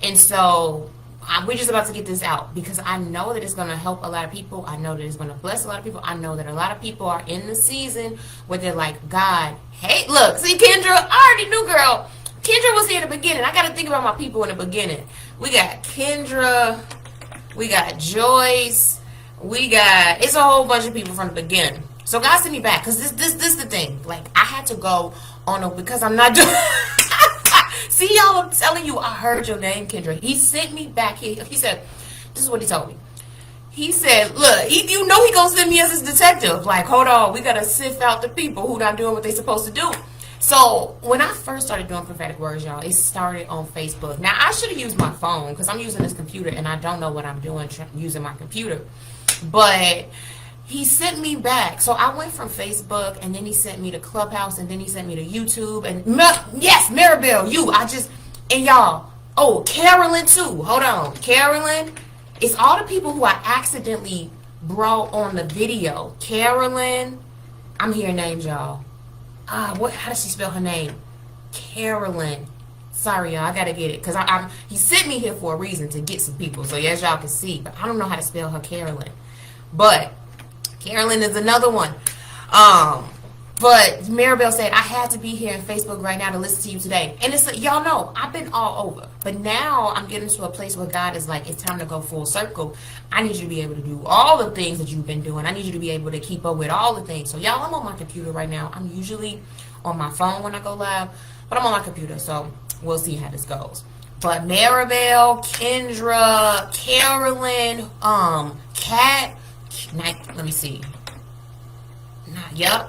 And so we're just about to get this out because I know that it's going to help a lot of people. I know that it's going to bless a lot of people. I know that a lot of people are in the season where they're like, God, hey, look, see, Kendra, I already knew, girl. Kendra was here in the beginning. I got to think about my people in the beginning. We got Kendra. We got Joyce. It's a whole bunch of people from the beginning. So God sent me back because this the thing. Like, I had to go because I'm not doing. See, y'all, I'm telling you, I heard your name, Kendra. He sent me back here. He said, this is what he told me. He said, look, you know he gonna send me as his detective. Like, hold on, we gotta sift out the people who not doing what they supposed to do. So when I first started doing prophetic words, y'all, it started on Facebook. Now, I should have used my phone because I'm using this computer and I don't know what I'm doing using my computer. But he sent me back. So I went from Facebook, and then he sent me to Clubhouse, and then he sent me to YouTube. And yes, Maribel, and y'all, oh, Carolyn too. Hold on. Carolyn, it's all the people who I accidentally brought on the video. Carolyn, I'm hearing names, y'all. How does she spell her name? Carolyn. Sorry, y'all, I gotta get it. Because he sent me here for a reason, to get some people. So as y'all can see, but I don't know how to spell her Carolyn. But Carolyn is another one. But Maribel said, I had to be here on Facebook right now to listen to you today. And it's y'all know, I've been all over. But now I'm getting to a place where God is like, it's time to go full circle. I need you to be able to do all the things that you've been doing. I need you to be able to keep up with all the things. So y'all, I'm on my computer right now. I'm usually on my phone when I go live, but I'm on my computer. So we'll see how this goes. But Maribel, Kendra, Carolyn, Kat, let me see. Yup.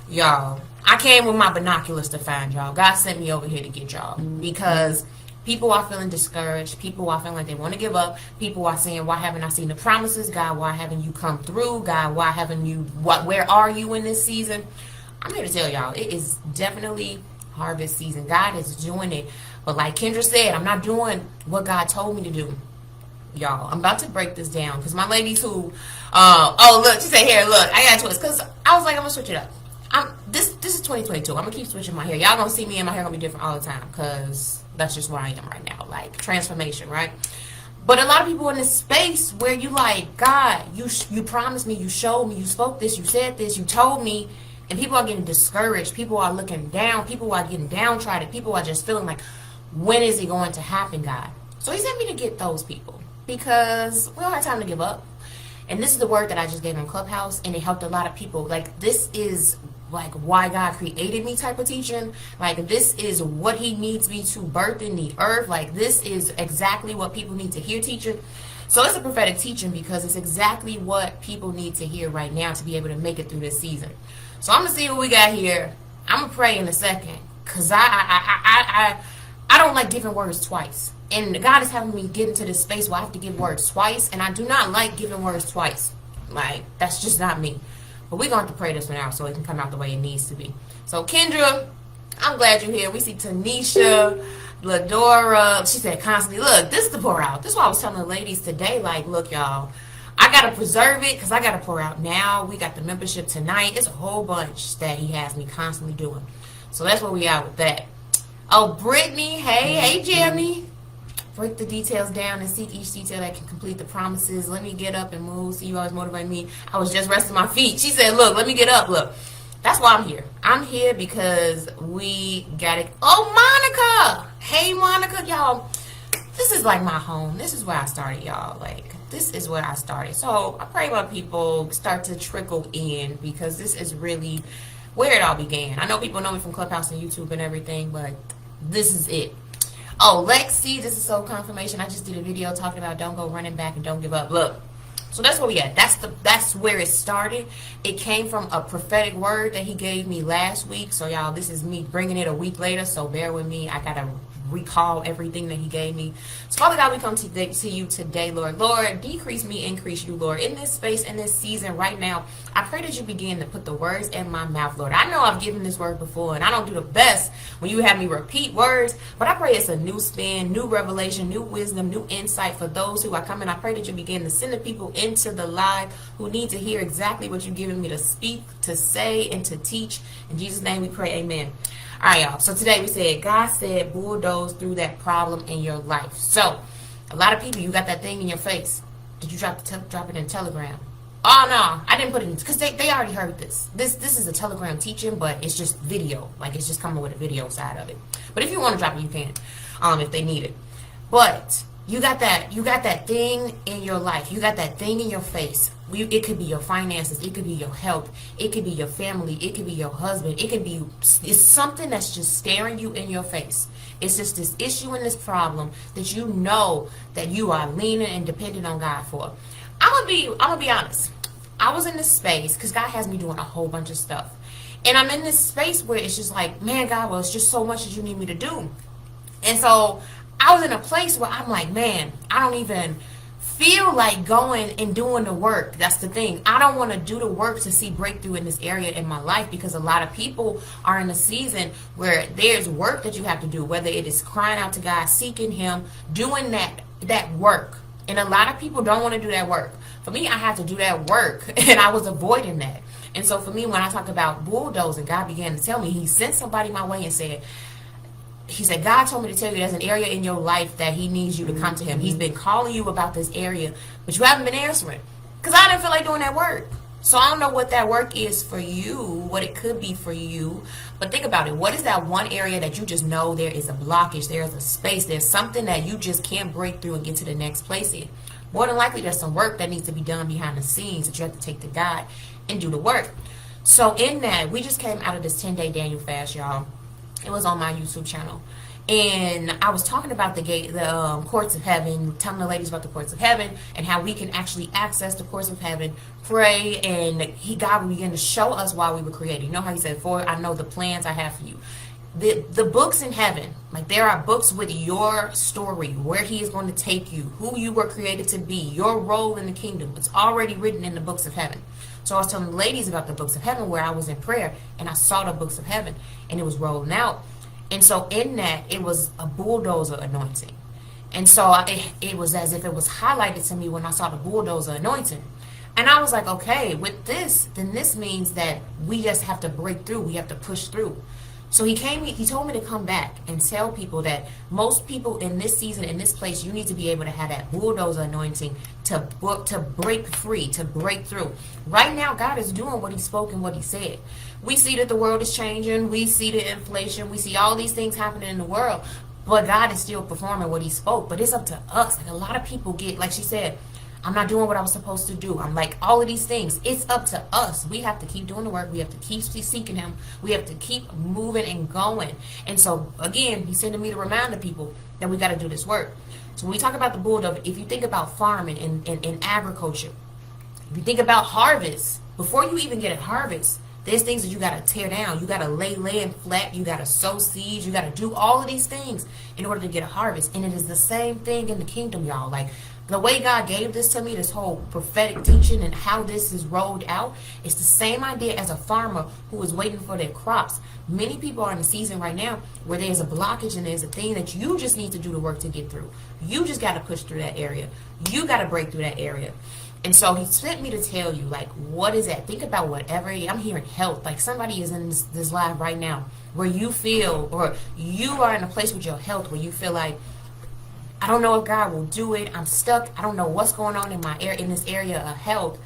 Y'all, I came with my binoculars to find y'all. God sent me over here to get y'all because people are feeling discouraged. People are feeling like they want to give up. People are saying, why haven't I seen the promises? God, why haven't you come through? God, why haven't you, where are you in this season? I'm here to tell y'all, it is definitely harvest season. God is doing it. But like Kendra said, I'm not doing what God told me to do. Y'all, I'm about to break this down because my ladies who, look, she said, here, look, I got to twist because I was like, I'm gonna switch it up. This is 2022. I'm gonna keep switching my hair. Y'all gonna see me and my hair gonna be different all the time because that's just where I am right now, like transformation, right? But a lot of people in this space where you like, God, you promised me, you showed me, you spoke this, you said this, you told me, and people are getting discouraged. People are looking down. People are getting downtrodden. People are just feeling like, when is it going to happen, God? So he sent me to get those people. Because we don't have time to give up. And this is the word that I just gave in Clubhouse, and it helped a lot of people. Like, this is like why God created me type of teaching. Like, this is what he needs me to birth in the earth. Like, this is exactly what people need to hear teaching. So it's a prophetic teaching because it's exactly what people need to hear right now to be able to make it through this season. So I'm going to see what we got here. I'm going to pray in a second because I don't like giving words twice. And God is having me get into this space where I have to give words twice. And I do not like giving words twice. Like, that's just not me. But we're going to have to pray this one out so it can come out the way it needs to be. So, Kendra, I'm glad you're here. We see Tanisha, Ladora. She said constantly, look, this is the pour out. This is why I was telling the ladies today, like, look, y'all, I got to preserve it because I got to pour out now. We got the membership tonight. It's a whole bunch that he has me constantly doing. So that's where we are with that. Oh, Brittany, hey, Jeremy. Break the details down and seek each detail that can complete the promises. Let me get up and move. See, you always motivate me. I was just resting my feet. She said, look, let me get up. Look, that's why I'm here. I'm here because we got it. Oh, Monica. Hey, Monica, y'all. This is like my home. This is where I started, y'all. Like, this is where I started. So I pray my people start to trickle in because this is really where it all began. I know people know me from Clubhouse and YouTube and everything, but this is it. Oh, Lexi, this is so confirmation. I just did a video talking about don't go running back and don't give up. Look, so that's where we at. That's where it started. It came from a prophetic word that he gave me last week. So y'all, this is me bringing it a week later. So bear with me. I gotta recall everything that he gave me. So Father God, we come to you today, Lord. Lord, decrease me, increase you, Lord. In this space, in this season right now, I pray that you begin to put the words in my mouth, Lord. I know I've given this word before, and I don't do the best when you have me repeat words, but I pray it's a new spin, new revelation, new wisdom, new insight for those who are coming. I pray that you begin to send the people into the live who need to hear exactly what you've given me to speak, to say, and to teach. In Jesus' name we pray, amen. All right, y'all. So today we said, God said bulldoze through that problem in your life. So a lot of people, you got that thing in your face. Did you drop it in Telegram? Oh no, I didn't put it in, because they already heard this. This is a Telegram teaching, but it's just video. Like, it's just coming with a video side of it. But if you want to drop it, you can, if they need it. But you got that thing in your life. You got that thing in your face. It could be your finances. It could be your health. It could be your family. It could be your husband. It's something that's just staring you in your face. It's just this issue and this problem that you know that you are leaning and dependent on God for. I'm gonna be honest. I was in this space because God has me doing a whole bunch of stuff. And I'm in this space where it's just like, man, God, well, it's just so much that you need me to do. And so I was in a place where I'm like, man, I don't even feel like going and doing the work. That's the thing. I don't want to do the work to see breakthrough in this area in my life, because a lot of people are in a season where there's work that you have to do, whether it is crying out to God, seeking Him, doing that work. And a lot of people don't want to do that work. For me, I had to do that work, and I was avoiding that. And so for me, when I talk about bulldozing, God began to tell me, He sent somebody my way and said, God told me to tell you there's an area in your life that He needs you to come to Him. He's been calling you about this area, but you haven't been answering, because I didn't feel like doing that work. So I don't know what that work is for you, what it could be for you. But think about it. What is that one area that you just know there is a blockage, there's a space, there's something that you just can't break through and get to the next place in? More than likely, there's some work that needs to be done behind the scenes that you have to take to God and do the work. So in that, we just came out of this 10-day Daniel fast, y'all. It was on my YouTube channel. And I was talking about the courts of heaven, telling the ladies about the courts of heaven and how we can actually access the courts of heaven, pray, and God will begin to show us why we were created. You know how He said, for I know the plans I have for you. The books in heaven, like there are books with your story, where He is going to take you, who you were created to be, your role in the kingdom. It's already written in the books of heaven. So I was telling the ladies about the books of heaven, where I was in prayer and I saw the books of heaven and it was rolling out. And so in that, it was a bulldozer anointing. And so it was as if it was highlighted to me when I saw the bulldozer anointing. And I was like, okay, with this, then this means that we just have to break through. We have to push through. So he told me to come back and tell people that most people in this season, in this place, you need to be able to have that bulldozer anointing to break free, to break through. Right now, God is doing what He spoke and what He said. We see that the world is changing. We see the inflation. We see all these things happening in the world. But God is still performing what He spoke. But it's up to us. Like, a lot of people get, like she said, I'm not doing what I was supposed to do. I'm like, all of these things. It's up to us. We have to keep doing the work. We have to keep seeking Him. We have to keep moving and going. And so, again, He's sending me to remind the people that we got to do this work. So when we talk about the bulldozer, if you think about farming and agriculture, if you think about harvest, before you even get a harvest, there's things that you got to tear down. You got to lay land flat. You got to sow seeds. You got to do all of these things in order to get a harvest. And it is the same thing in the kingdom, y'all. Like, the way God gave this to me, this whole prophetic teaching and how this is rolled out, it's the same idea as a farmer who is waiting for their crops. Many people are in a season right now where there's a blockage and there's a thing that you just need to do the work to get through. You just got to push through that area. You got to break through that area. And so He sent me to tell you, like, what is that? Think about whatever. I'm hearing health. Like, somebody is in this live right now where you feel, or you are in a place with your health where you feel like, I don't know if God will do it. I'm stuck. I don't know what's going on in this area of health.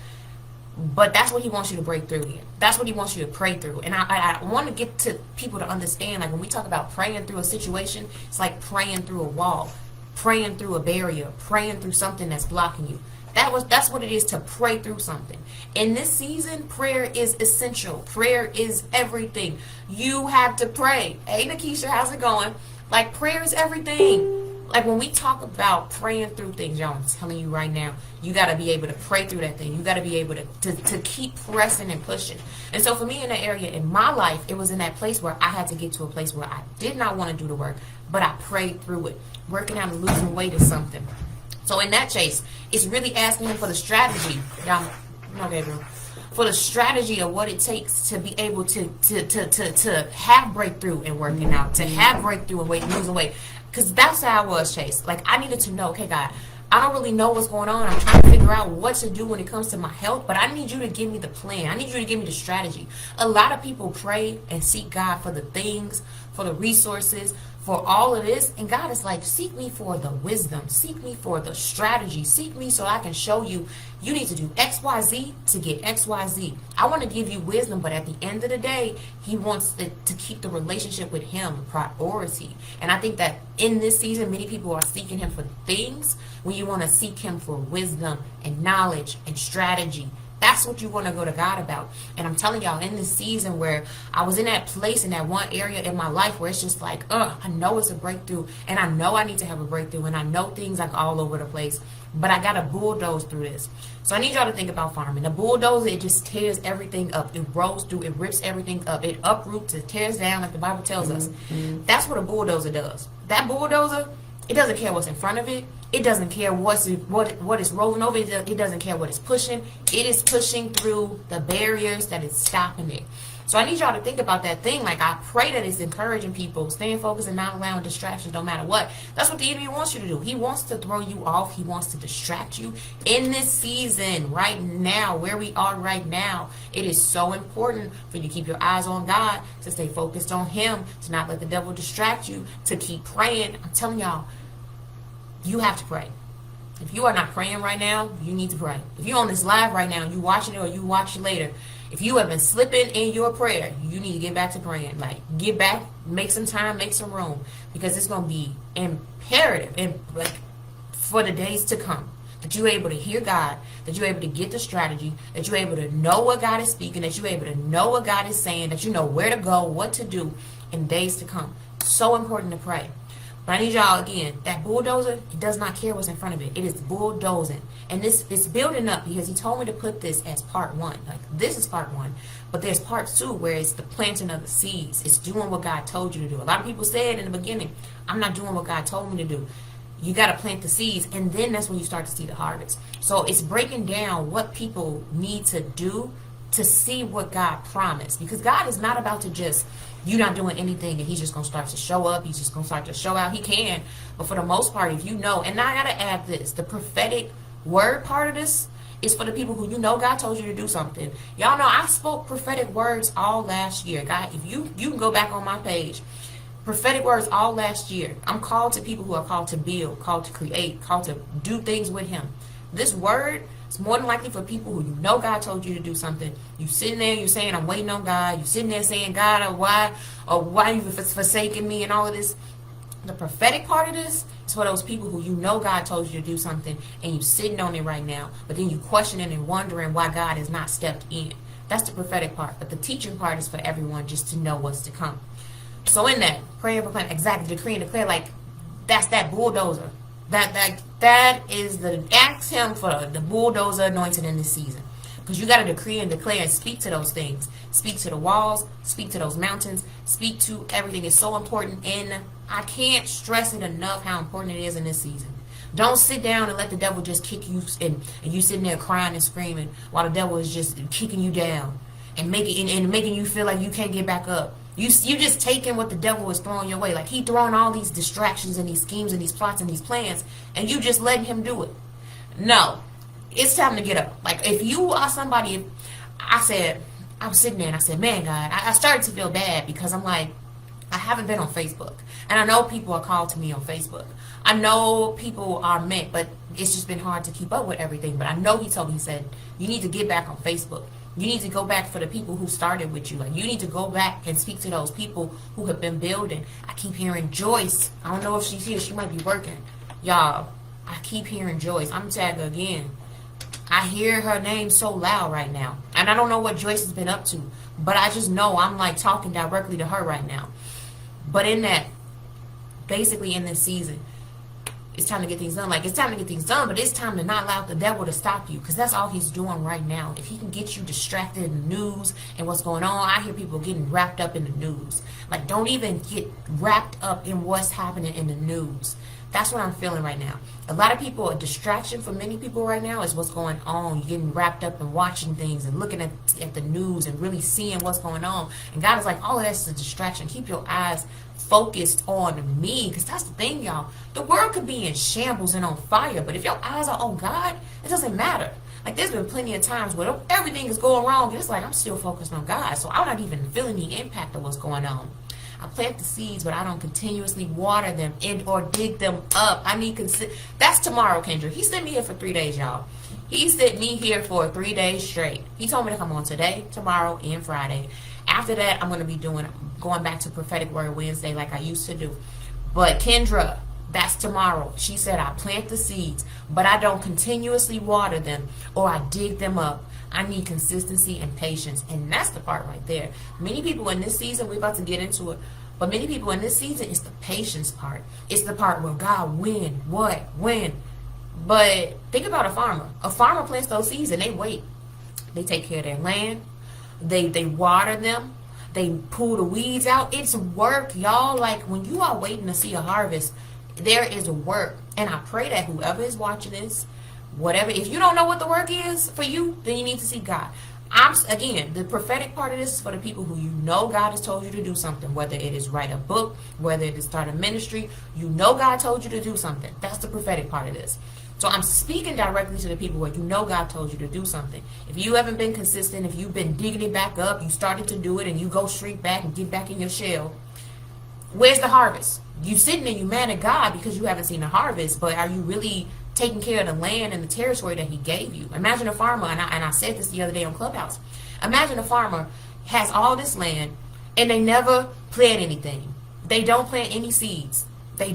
But that's what He wants you to break through in. That's what He wants you to pray through. And I want to get to people to understand, like, when we talk about praying through a situation, it's like praying through a wall, praying through a barrier, praying through something that's blocking you. That's what it is to pray through something. In this season, prayer is essential. Prayer is everything. You have to pray. Hey, Nakisha, how's it going? Like, prayer is everything. Like, when we talk about praying through things, y'all, I'm telling you right now, you got to be able to pray through that thing. You got to be able to keep pressing and pushing. And so for me, in that area in my life, it was in that place where I had to get to a place where I did not want to do the work, but I prayed through it. Working out and losing weight is something. So in that chase, it's really asking Him for the strategy. Y'all, no, Gabriel. For the strategy of what it takes to be able to have breakthrough in working out, to have breakthrough in losing weight. Because that's how I was, Chase. Like, I needed to know, okay, God, I don't really know what's going on. I'm trying to figure out what to do when it comes to my health, but I need you to give me the plan. I need you to give me the strategy. A lot of people pray and seek God for the things, for the resources, for all of this, and God is like, seek me for the wisdom, seek me for the strategy, seek me so I can show you you need to do XYZ to get XYZ. I want to give you wisdom, but at the end of the day, he wants to keep the relationship with him a priority. And I think that in this season, many people are seeking him for things when you want to seek him for wisdom and knowledge and strategy. That's what you want to go to God about. And I'm telling y'all, in this season where I was in that place, in that one area in my life where it's just like, I know it's a breakthrough, and I know I need to have a breakthrough, and I know things like all over the place, but I got to bulldoze through this. So I need y'all to think about farming. The bulldozer, it just tears everything up. It rolls through, it rips everything up. It uproots, it tears down like the Bible tells us. That's what a bulldozer does. That bulldozer, it doesn't care what's in front of it. It doesn't care what is rolling over. It doesn't care what it's pushing. It is pushing through the barriers that is stopping it. So I need y'all to think about that thing. Like, I pray that it's encouraging people, staying focused and not allowing distractions no matter what. That's what the enemy wants you to do. He wants to throw you off. He wants to distract you. In this season, right now, where we are right now, it is so important for you to keep your eyes on God, to stay focused on him, to not let the devil distract you, to keep praying. I'm telling y'all, you have to pray. If you are not praying right now, you need to pray. If you're on this live right now and you watching it or you watch it later, if you have been slipping in your prayer, you need to get back to praying. Like, get back, make some time, make some room, because it's going to be imperative and like for the days to come that you're able to hear God, that you're able to get the strategy, that you're able to know what God is speaking, that you're able to know what God is saying, that you know where to go, what to do in days to come. So important to pray. But I need y'all, again, that bulldozer, it does not care what's in front of it. It is bulldozing. And this is building up, because he told me to put this as part one. Like, this is part one. But there's part two, where it's the planting of the seeds. It's doing what God told you to do. A lot of people said in the beginning, I'm not doing what God told me to do. You got to plant the seeds, and then that's when you start to see the harvest. So it's breaking down what people need to do to see what God promised. Because God is not about to just, you not doing anything and he's just going to start to show up. He's just going to start to show out. He can. But for the most part, if you know, and I got to add this, the prophetic word part of this is for the people who, you know, God told you to do something. Y'all know I spoke prophetic words all last year. God, if you can go back on my page, prophetic words all last year. I'm called to people who are called to build, called to create, called to do things with him. This word, it's more than likely for people who, you know, God told you to do something. You sitting there, you're saying, I'm waiting on God. You sitting there saying, God, why you forsaking me and all of this. The prophetic part of this is for those people who, you know, God told you to do something and you sitting on it right now, but then you questioning and wondering why God has not stepped in. That's the prophetic part. But the teaching part is for everyone, just to know what's to come. So in that, praying, proclaim, exactly, decree and declare, like, that's that bulldozer. That is the, ask him for the bulldozer anointing in this season. Because you got to decree and declare and speak to those things. Speak to the walls. Speak to those mountains. Speak to everything. It's so important. And I can't stress it enough how important it is in this season. Don't sit down and let the devil just kick you, and you sitting there crying and screaming while the devil is just kicking you down and making you feel like you can't get back up. You just taking what the devil is throwing your way. Like, he throwing all these distractions and these schemes and these plots and these plans, and you just letting him do it. No. It's time to get up. Like, if you are somebody, I was sitting there and I said, man, God, I started to feel bad, because I'm like, I haven't been on Facebook. And I know people are called to me on Facebook. I know people are meant, but it's just been hard to keep up with everything. But I know he told me, he said, you need to get back on Facebook. You need to go back for the people who started with you. Like, you need to go back and speak to those people who have been building. I keep hearing Joyce. I don't know if she's here. She might be working. Y'all, I keep hearing Joyce. I'm tagging again. I hear her name so loud right now. And I don't know what Joyce has been up to. But I just know I'm like talking directly to her right now. But in that, basically in this season, it's time to get things done. Like, it's time to get things done, but it's time to not allow the devil to stop you, because that's all he's doing right now. If he can get you distracted in the news and what's going on, I hear people getting wrapped up in the news. Like, don't even get wrapped up in what's happening in the news. That's what I'm feeling right now. A lot of people, a distraction for many people right now is what's going on. You're getting wrapped up in watching things and looking at the news and really seeing what's going on. And God is like, all of that's a distraction. Keep your eyes focused on me, because that's the thing, y'all. The world could be in shambles and on fire, but if your eyes are on God, it doesn't matter. Like, there's been plenty of times where everything is going wrong, and it's like I'm still focused on God, so I'm not even feeling the impact of what's going on. I plant the seeds, but I don't continuously water them or dig them up. I need That's tomorrow, Kendra. He sent me here for 3 days, y'all. He sent me here for 3 days straight. He told me to come on today, tomorrow, and Friday. After that, I'm going to be going back to Prophetic Word Wednesday like I used to do. But Kendra, that's tomorrow. She said I plant the seeds, but I don't continuously water them or I dig them up. I need consistency and patience. And that's the part right there. Many people in this season, we're about to get into it, but many people in this season, it's the patience part. It's the part where God, when, what, when. But think about a farmer. A farmer plants those seeds and they wait. They take care of their land. They water them. They pull the weeds out. It's work, y'all. Like, when you are waiting to see a harvest, there is work. And I pray that whoever is watching this, whatever, if you don't know what the work is for you, then you need to see God. Again, the prophetic part of this is for the people who you know God has told you to do something, whether it is write a book, whether it is start a ministry. You know God told you to do something. That's the prophetic part of this. So I'm speaking directly to the people where you know God told you to do something. If you haven't been consistent, if you've been digging it back up, you started to do it and you go shrink back and get back in your shell, where's the harvest? You sitting and you mad at God because you haven't seen the harvest, but are you really taking care of the land and the territory that he gave you? Imagine a farmer, and I said this the other day on Clubhouse. Imagine a farmer has all this land and they never plant anything. They don't plant any seeds. They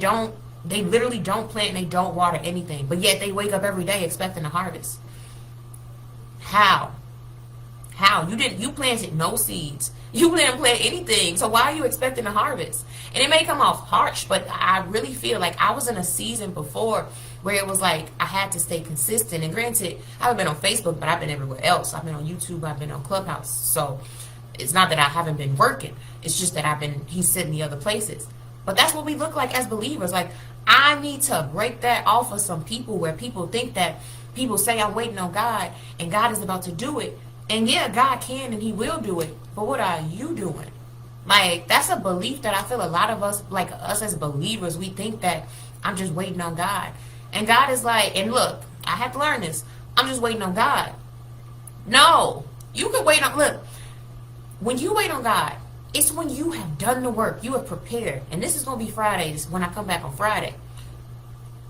literally don't plant and they don't water anything, but yet they wake up every day expecting a harvest. How? You planted no seeds. You didn't plant anything, so why are you expecting a harvest? And it may come off harsh, but I really feel like I was in a season before where it was like I had to stay consistent. And granted, I haven't been on Facebook, but I've been everywhere else. I've been on YouTube, I've been on Clubhouse. So it's not that I haven't been working. It's just that he's sitting the other places. But that's what we look like as believers. Like, I need to break that off of some people where people think that people say I'm waiting on God and God is about to do it. And yeah, God can and he will do it. But what are you doing? Like, that's a belief that I feel a lot of us, like us as believers, we think that I'm just waiting on God. And God is like, and look, I have to learn this. I'm just waiting on God. No, you can wait on, look, when you wait on God, it's when you have done the work, you have prepared. And this is going to be Fridays when I come back on Friday.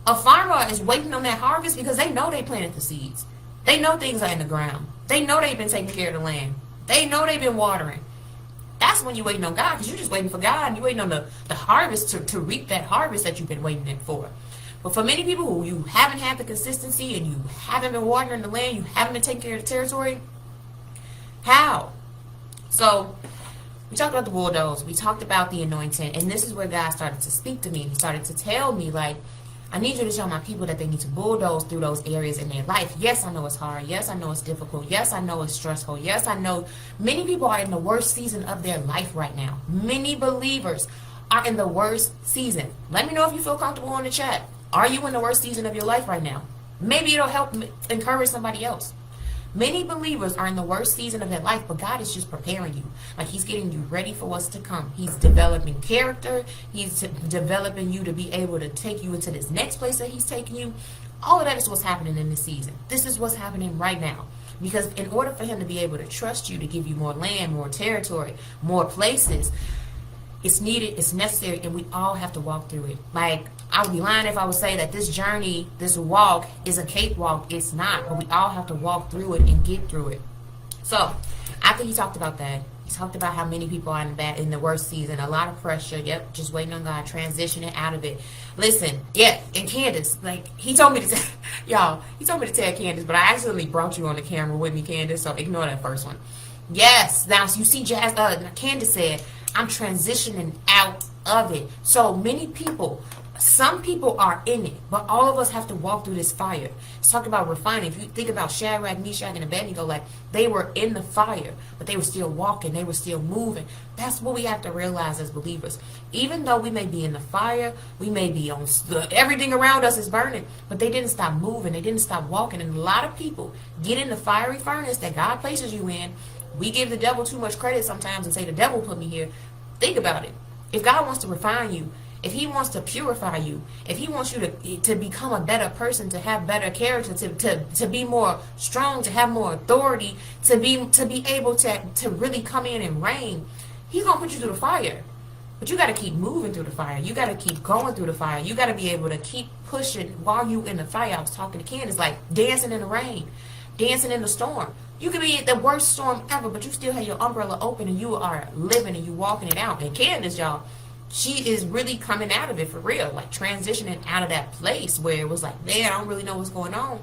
A farmer is waiting on that harvest because they know they planted the seeds. They know things are in the ground. They know they've been taking care of the land. They know they've been watering. That's when you're waiting on God, because you're just waiting for God and you're waiting on the harvest to reap that harvest that you've been waiting for. But for many people who you haven't had the consistency and you haven't been watering the land, you haven't been taking care of the territory, how? So we talked about the bulldoze. We talked about the anointing. And this is where God started to speak to me. He started to tell me, like, I need you to tell my people that they need to bulldoze through those areas in their life. Yes, I know it's hard. Yes, I know it's difficult. Yes, I know it's stressful. Yes, I know many people are in the worst season of their life right now. Many believers are in the worst season. Let me know if you feel comfortable in the chat. Are you in the worst season of your life right now? Maybe it'll help encourage somebody else. Many believers are in the worst season of their life, but God is just preparing you. Like, he's getting you ready for what's to come. He's developing character. He's developing you to be able to take you into this next place that he's taking you. All of that is what's happening in this season. This is what's happening right now. Because in order for him to be able to trust you, to give you more land, more territory, more places, it's needed, it's necessary, and we all have to walk through it. Like, I would be lying if I would say that this journey, this walk, is a cakewalk. It's not, but we all have to walk through it and get through it. So, after he talked about that, he talked about how many people are in the worst season, a lot of pressure, just waiting on God, transitioning out of it. Listen, and Candace, like, he told me to tell, y'all, he told me to tell Candace, but I accidentally brought you on the camera with me, Candace, so ignore that first one. Yes, now, so you see, Candace said, I'm transitioning out of it. So many people, some people are in it, but all of us have to walk through this fire. Let's talk about refining. If you think about Shadrach, Meshach, and Abednego, like, they were in the fire, but they were still walking, they were still moving. That's what we have to realize as believers. Even though we may be in the fire, we may be on, everything around us is burning, but they didn't stop moving, they didn't stop walking. And a lot of people get in the fiery furnace that God places you in. We give the devil too much credit sometimes and say, the devil put me here. Think about it. If God wants to refine you if he wants to purify you, if he wants you to become a better person, to have better character, to be more strong, to have more authority, to be able to really come in and reign, he's gonna put you through the fire. But you got to keep moving through the fire. You got to keep going through the fire. You got to be able to keep pushing while you in the fire. I was talking to Candace, like dancing in the rain, dancing in the storm. You could be at the worst storm ever, but you still have your umbrella open and you are living and you walking it out. And Candace, y'all, she is really coming out of it for real, like transitioning out of that place where it was like, man, I don't really know what's going on.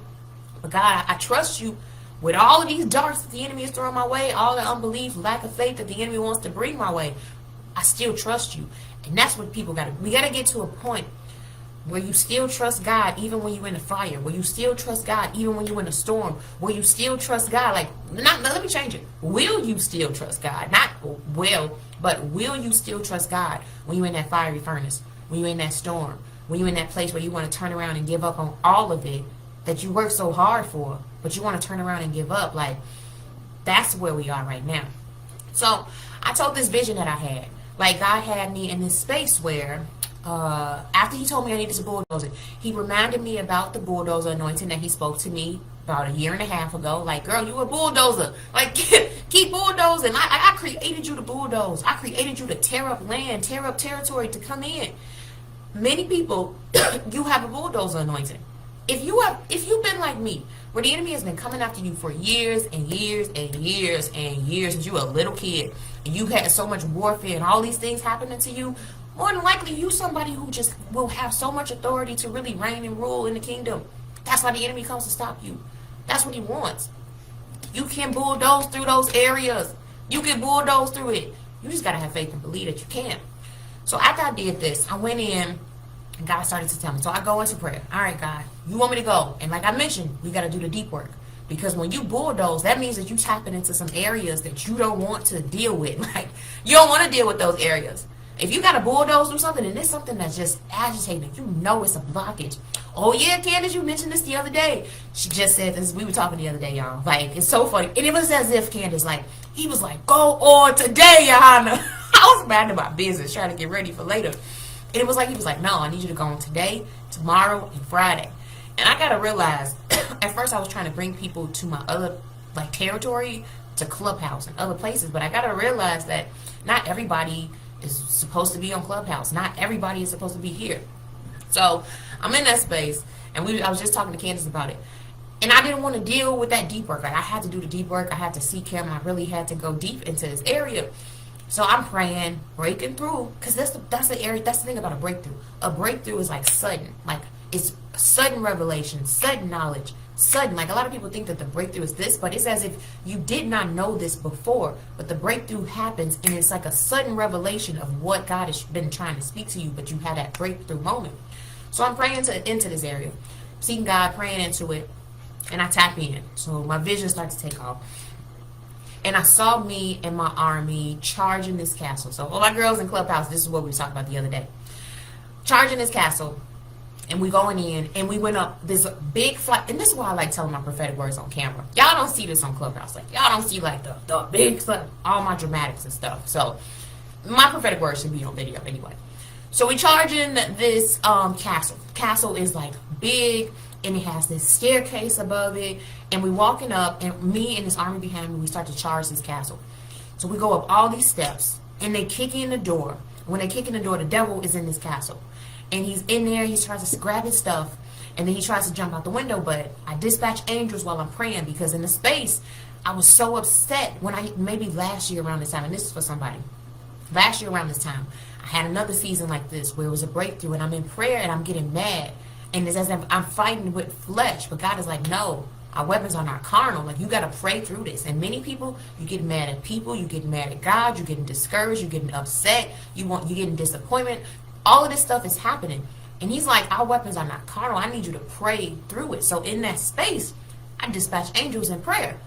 But God, I trust you with all of these darts that the enemy is throwing my way, all the unbelief, lack of faith that the enemy wants to bring my way. I still trust you. And that's what people we got to get to a point where you still trust God even when you're in the fire, where you still trust God even when you're in a storm, where you still trust God. Like, let me change it. Will you still trust God? Not will, but will you still trust God when you're in that fiery furnace, when you're in that storm, when you're in that place where you want to turn around and give up on all of it that you worked so hard for, but you want to turn around and give up? Like, that's where we are right now. So I told this vision that I had. Like, God had me in this space where, after he told me I needed to bulldoze it, he reminded me about the bulldozer anointing that he spoke to me about a year and a half ago. Like, girl, you a bulldozer. Like, keep bulldozing. I created you to bulldoze. I created you to tear up land, tear up territory, to come in. Many people, you have a bulldozer anointing. If you've been like me, where the enemy has been coming after you for years and years and years and years since you were a little kid, and you had so much warfare and all these things happening to you, more than likely you somebody who just will have so much authority to really reign and rule in the kingdom. That's why the enemy comes to stop you. That's what he wants. You can bulldoze through those areas. You can bulldoze through it. You just got to have faith and believe that you can. So after I did this, I went in and God started to tell me. So I go into prayer. All right, God, you want me to go? And like I mentioned, we got to do the deep work. Because when you bulldoze, that means that you tapping into some areas that you don't want to deal with. Like, you don't want to deal with those areas. If you got to bulldoze through something and it's something that's just agitating, you know it's a blockage. Oh yeah, Candace, you mentioned this the other day. She just said this. We were talking the other day, y'all. Like, it's so funny. And it was as if Candace, like, he was like, go on today, Johanna. I was minding my business, trying to get ready for later. And it was like, he was like, no, I need you to go on today, tomorrow, and Friday. And I got to realize, at first I was trying to bring people to my other, like, territory, to Clubhouse and other places. But I got to realize that not everybody is supposed to be on Clubhouse. Not everybody is supposed to be here. So I'm in that space, and I was just talking to Candace about it. And I didn't want to deal with that deep work. Like, I had to do the deep work. I had to seek him. I really had to go deep into this area. So I'm praying, breaking through, because that's the area. That's the thing about a breakthrough. A breakthrough is like sudden, like it's sudden revelation, sudden knowledge, sudden. Like, a lot of people think that the breakthrough is this, but it's as if you did not know this before, but the breakthrough happens, and it's like a sudden revelation of what God has been trying to speak to you, but you had that breakthrough moment. So I'm praying into this area, seeking God, praying into it, and I tap in. So my vision starts to take off. And I saw me and my army charging this castle. So all my girls in Clubhouse, this is what we were talking about the other day. Charging this castle, and we going in, and we went up this big flight. And this is why I like telling my prophetic words on camera. Y'all don't see this on Clubhouse. Like, y'all don't see like the big stuff, all my dramatics and stuff. So my prophetic words should be on video anyway. So we charging this castle. Castle is like big, and it has this staircase above it, and we walking up, and me and this army behind me, we start to charge this castle. So we go up all these steps, and they kick in the door. When they kick in the door, the devil is in this castle, and he's in there. He tries to grab his stuff, and then he tries to jump out the window, but I dispatch angels while I'm praying, because in the space, I was so upset when maybe last year around this time, and this is for somebody, last year around this time, I had another season like this where it was a breakthrough, and I'm in prayer, and I'm getting mad. And it's as if I'm fighting with flesh. But God is like, no, our weapons are not carnal. Like, you got to pray through this. And many people, you get mad at people. You get mad at God. You're getting discouraged. You're getting upset. You're getting disappointment. All of this stuff is happening. And he's like, our weapons are not carnal. I need you to pray through it. So in that space, I dispatch angels in prayer.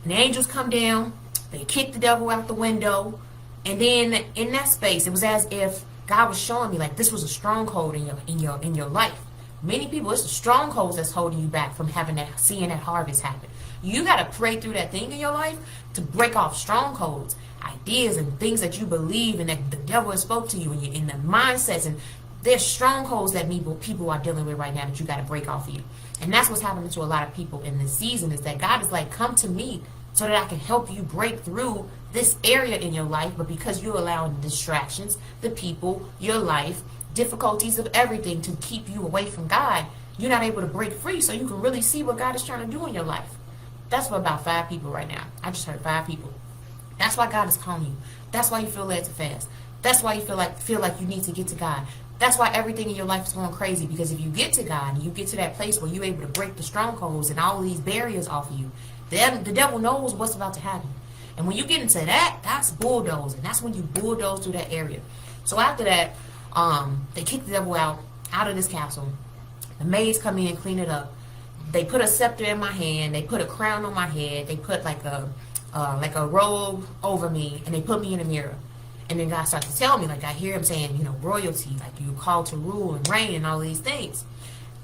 And the angels come down. They kick the devil out the window. And then in that space, it was as if God was showing me, like, this was a stronghold in your life. Many people, it's the strongholds that's holding you back from seeing that harvest happen. You got to pray through that thing in your life to break off strongholds, ideas, and things that you believe and that the devil has spoke to you, and in the mindsets, and There's strongholds that people are dealing with right now that you got to break off of you. And that's what's happening to a lot of people in this season, is that God is like, come to me so that I can help you break through this area in your life. But because you're allowing the distractions, the people, your life, difficulties of everything to keep you away from God, you're not able to break free so you can really see what God is trying to do in your life. That's for about 5 people right now. I just heard 5 people. That's why God is calling you. That's why you feel led to fast. That's why you feel like you need to get to God. That's why everything in your life is going crazy. Because if you get to God and you get to that place where you're able to break the strongholds and all of these barriers off of you, the devil knows what's about to happen. And when you get into that, that's bulldozing. That's when you bulldoze through that area. So after that, they kick the devil out of this castle. The maids come in and clean it up. They put a scepter in my hand. They put a crown on my head. They put like a robe over me, and they put me in a mirror. And then God starts to tell me, like I hear him saying, you know, royalty, like you're called to rule and reign and all these things.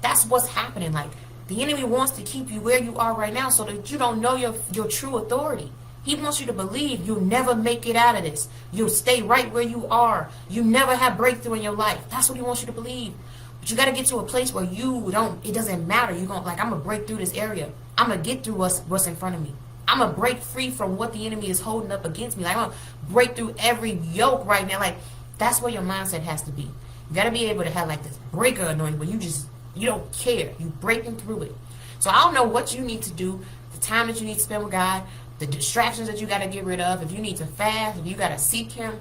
That's what's happening. Like the enemy wants to keep you where you are right now so that you don't know your true authority. He wants you to believe you'll never make it out of this. You'll stay right where you are. You never have breakthrough in your life. That's what he wants you to believe. But you got to get to a place where it doesn't matter. You're going like, I'm going to break through this area. I'm going to get through what's in front of me. I'm going to break free from what the enemy is holding up against me. Like, I'm going to break through every yoke right now. Like, that's where your mindset has to be. You got to be able to have like this breaker anointing where you don't care. You breaking through it. So I don't know what you need to do, the time that you need to spend with God, the distractions that you got to get rid of, if you need to fast, if you got to seek him.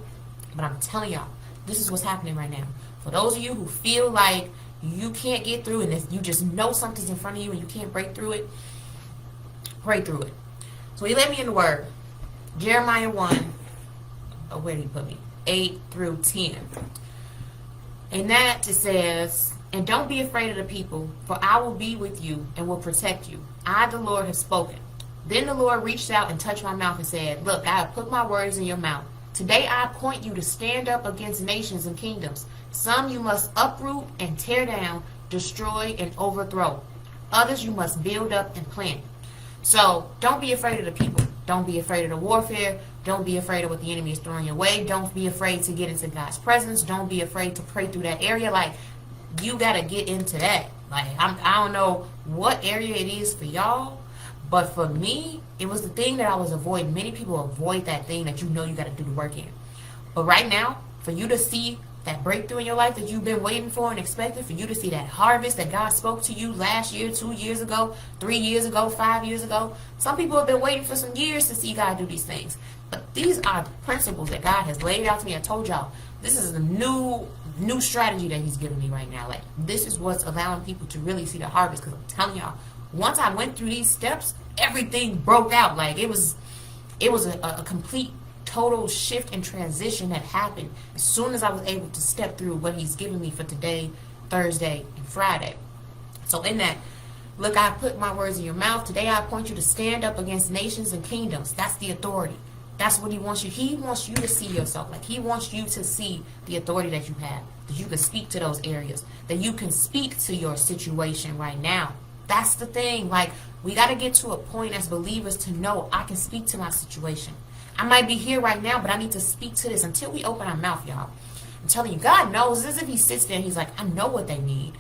But I'm telling y'all, this is what's happening right now. For those of you who feel like you can't get through and if you just know something's in front of you and you can't break through it, pray through it. So he led me in the word. Jeremiah 1, where did he put me? 8 through 10. In that it says, and don't be afraid of the people, for I will be with you and will protect you. I, the Lord, have spoken. Then the Lord reached out and touched my mouth and said, look, I have put my words in your mouth. Today I appoint you to stand up against nations and kingdoms. Some you must uproot and tear down, destroy and overthrow. Others you must build up and plant. So don't be afraid of the people. Don't be afraid of the warfare. Don't be afraid of what the enemy is throwing your way. Don't be afraid to get into God's presence. Don't be afraid to pray through that area. Like, you got to get into that. Like, I don't know what area it is for y'all, but for me, it was the thing that I was avoiding. Many people avoid that thing that you know you got to do the work in. But right now, for you to see that breakthrough in your life that you've been waiting for and expecting, for you to see that harvest that God spoke to you last year, 2 years ago, 3 years ago, 5 years ago. Some people have been waiting for some years to see God do these things. But these are the principles that God has laid out to me. I told y'all, this is a new strategy that he's giving me right now. Like, this is what's allowing people to really see the harvest. Because I'm telling y'all, once I went through these steps, everything broke out. Like, it was a complete total shift and transition that happened as soon as I was able to step through what he's given me for today, Thursday, and Friday. So in that, look, I put my words in your mouth. Today I appoint you to stand up against nations and kingdoms. That's the authority. That's what he wants you. He wants you to see yourself. Like, he wants you to see the authority that you have, that you can speak to those areas, that you can speak to your situation right now. That's the thing. Like, we got to get to a point as believers to know I can speak to my situation. I might be here right now, but I need to speak to this until we open our mouth, y'all. I'm telling you, God knows. As if he sits there and he's like, I know what they need.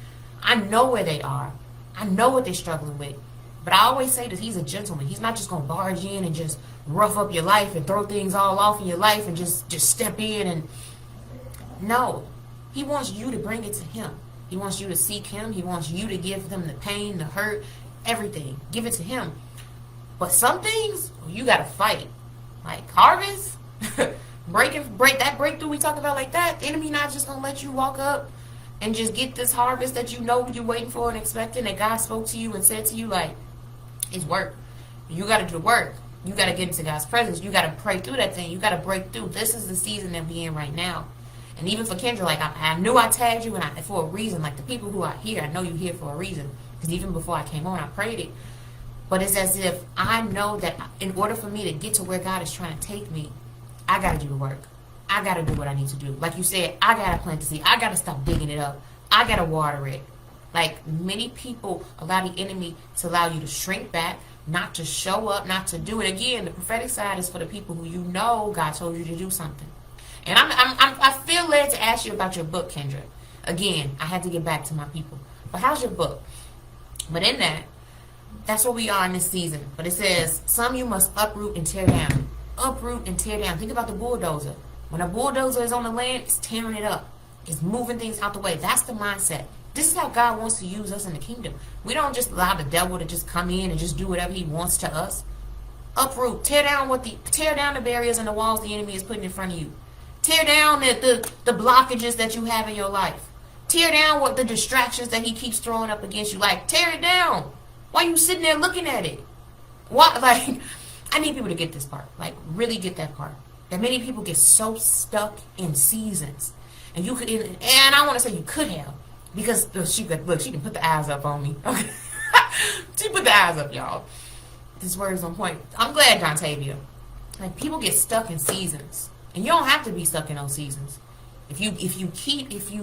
I know where they are. I know what they're struggling with. But I always say that he's a gentleman. He's not just going to barge in and just rough up your life and throw things all off in your life and just step in. And no, he wants you to bring it to him. He wants you to seek him. He wants you to give them the pain, the hurt, everything. Give it to him. But some things, you got to fight. Like harvest, break that breakthrough we talk about like that. The enemy not just going to let you walk up and just get this harvest that you know you're waiting for and expecting, that God spoke to you and said to you, like, it's work. You got to do the work. You got to get into God's presence. You got to pray through that thing. You got to break through. This is the season that we're in right now. And even for Kendra, like, I knew I tagged you and for a reason. Like, the people who are here, I know you're here for a reason. Because even before I came on, I prayed it. But it's as if I know that in order for me to get to where God is trying to take me, I got to do the work. I got to do what I need to do. Like you said, I got to plant the seed. I got to stop digging it up. I got to water it. Like, many people allow the enemy to allow you to shrink back, not to show up, not to do it. Again, the prophetic side is for the people who you know God told you to do something. And I feel led to ask you about your book, Kendra. Again, I had to get back to my people. But how's your book? But in that, that's what we are in this season. But it says, some you must uproot and tear down. Uproot and tear down. Think about the bulldozer. When a bulldozer is on the land, it's tearing it up. It's moving things out the way. That's the mindset. This is how God wants to use us in the kingdom. We don't just allow the devil to just come in and just do whatever he wants to us. Uproot. Tear down the barriers and the walls the enemy is putting in front of you. Tear down the blockages that you have in your life. Tear down what the distractions that he keeps throwing up against you. Like, tear it down. Why are you sitting there looking at it? What? Like, I need people to get this part. Like, really get that part. That many people get so stuck in seasons. And you could, and I want to say you could have. Because she can put the eyes up on me. Okay. She put the eyes up, y'all. This word is on point. I'm glad, John Tavia. Like, people get stuck in seasons. And you don't have to be stuck in those seasons. If you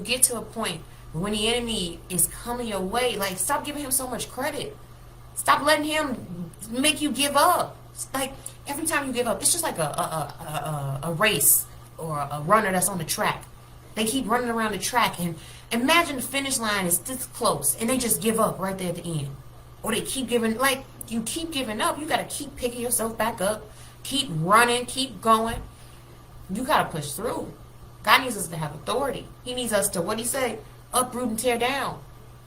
get to a point when the enemy is coming your way, like, stop giving him so much credit. Stop letting him make you give up. Like, every time you give up, it's just like a race or a runner that's on the track. They keep running around the track, and imagine the finish line is this close, and they just give up right there at the end. Or they keep giving, like, you keep giving up. You got to keep picking yourself back up. Keep running. Keep going. You got to push through. God needs us to have authority. He needs us to, what he say? Uproot and tear down.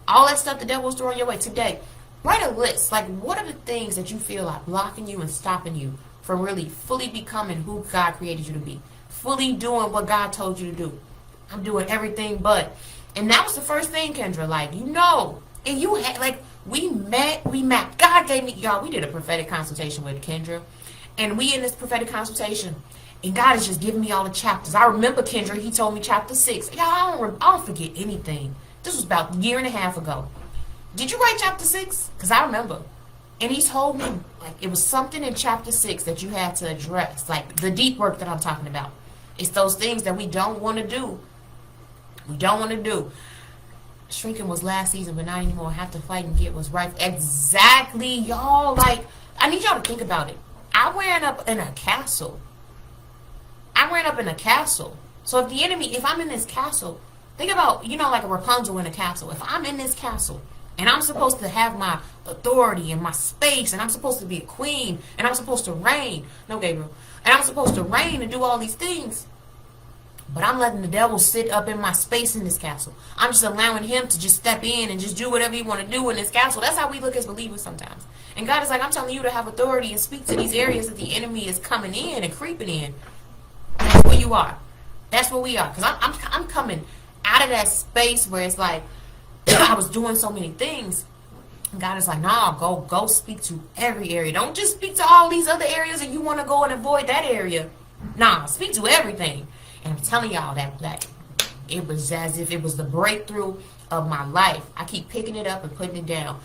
All that stuff the devil's throwing your way today. Write a list. Like, what are the things that you feel are blocking you and stopping you from really fully becoming who God created you to be? Fully doing what God told you to do. I'm doing everything but. And that was the first thing, Kendra. Like, you know. And you had, like, we mapped. God gave me, y'all, we did a prophetic consultation with Kendra. And we in this prophetic consultation. And God is just giving me all the chapters. I remember, Kendra, he told me chapter 6. Y'all, I don't forget anything. This was about a year and a half ago. Did you write chapter 6? Because I remember. And he told me, like, it was something in chapter 6 that you had to address. Like, the deep work that I'm talking about. It's those things that we don't want to do. We don't want to do. Shrinking was last season, but not anymore. Have to fight and get what's right. Exactly, y'all. Like, I need y'all to think about it. I ran up in a castle. So if the enemy, if I'm in this castle, think about, you know, like a Rapunzel in a castle. If I'm in this castle and I'm supposed to have my authority and my space, and I'm supposed to be a queen, and I'm supposed to reign. No, Gabriel. And I'm supposed to reign and do all these things. But I'm letting the devil sit up in my space in this castle. I'm just allowing him to just step in and just do whatever he want to do in this castle. That's how we look as believers sometimes. And God is like, I'm telling you to have authority and speak to these areas that the enemy is coming in and creeping in. That's where you are. That's where we are. Because I'm coming out of that space where it's like, I was doing so many things. And God is like, nah, go speak to every area. Don't just speak to all these other areas and you want to go and avoid that area. Nah, speak to everything. And I'm telling y'all that it was as if it was the breakthrough of my life. I keep picking it up and putting it down.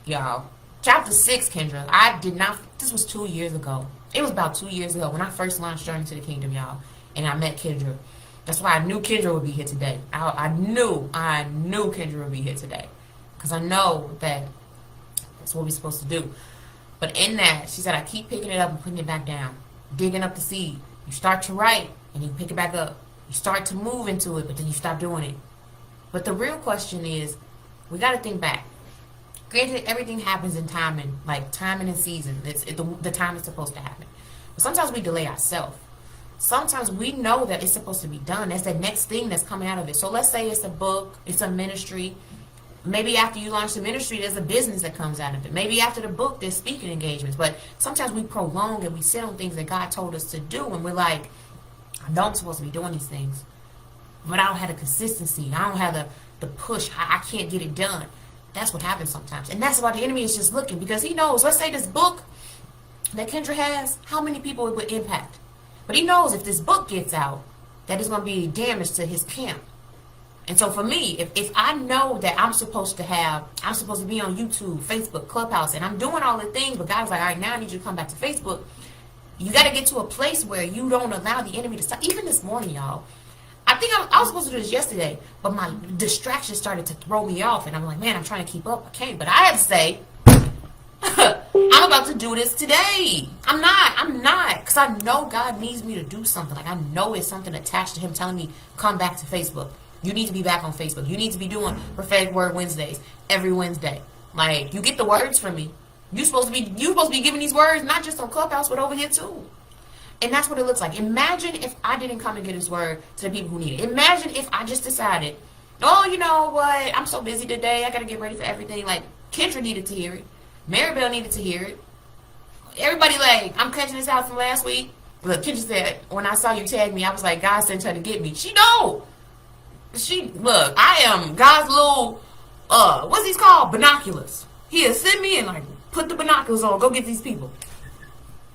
Y'all, chapter 6, Kendra, I did not, this was 2 years ago. It was about 2 years ago when I first launched Journey to the Kingdom, y'all. And I met Kendra. That's why I knew Kendra would be here today. I knew Kendra would be here today. Because I know that that's what we're supposed to do. But in that, she said, I keep picking it up and putting it back down. Digging up the seed. You start to write, and you pick it back up. You start to move into it, but then you stop doing it. But the real question is, we got to think back. Granted, everything happens in timing, like timing and season. The time is supposed to happen. But sometimes we delay ourselves. Sometimes we know that it's supposed to be done. That's the next thing that's coming out of it. So let's say it's a book, it's a ministry. Maybe after you launch the ministry, there's a business that comes out of it. Maybe after the book, there's speaking engagements. But sometimes we prolong and we sit on things that God told us to do, and we're like, I know I'm supposed to be doing these things, but I don't have the consistency. I don't have the push. I can't get it done. That's what happens sometimes. And that's why the enemy is just looking, because he knows, let's say this book that Kendra has, how many people it would impact. But he knows if this book gets out, that it's going to be damage to his camp. And so for me, if I know that I'm supposed to be on YouTube, Facebook, Clubhouse, and I'm doing all the things, but God's like, all right, now I need you to come back to Facebook. You got to get to a place where you don't allow the enemy to stop. Even this morning, y'all, I think I was supposed to do this yesterday, but my distraction started to throw me off, and I'm like, man, I'm trying to keep up. I can't. But I had to say, I'm about to do this today. I'm not, because I know God needs me to do something. Like, I know it's something attached to him telling me, come back to Facebook. You need to be back on Facebook. You need to be doing Prophetic Word Wednesdays every Wednesday. Like, you get the words from me. You supposed to be giving these words not just on Clubhouse, but over here too. And that's what it looks like. Imagine if I didn't come and get his word to the people who need it. Imagine if I just decided, oh, you know what? I'm so busy today. I got to get ready for everything. Like, Kendra needed to hear it. Maribel needed to hear it. Everybody, like, I'm catching this out from last week. Look, Kendra said, when I saw you tag me, I was like, God sent her to get me. She know. Look, I am God's little, what's these called? Binoculars. He has sent me and, like, put the binoculars on. Go get these people.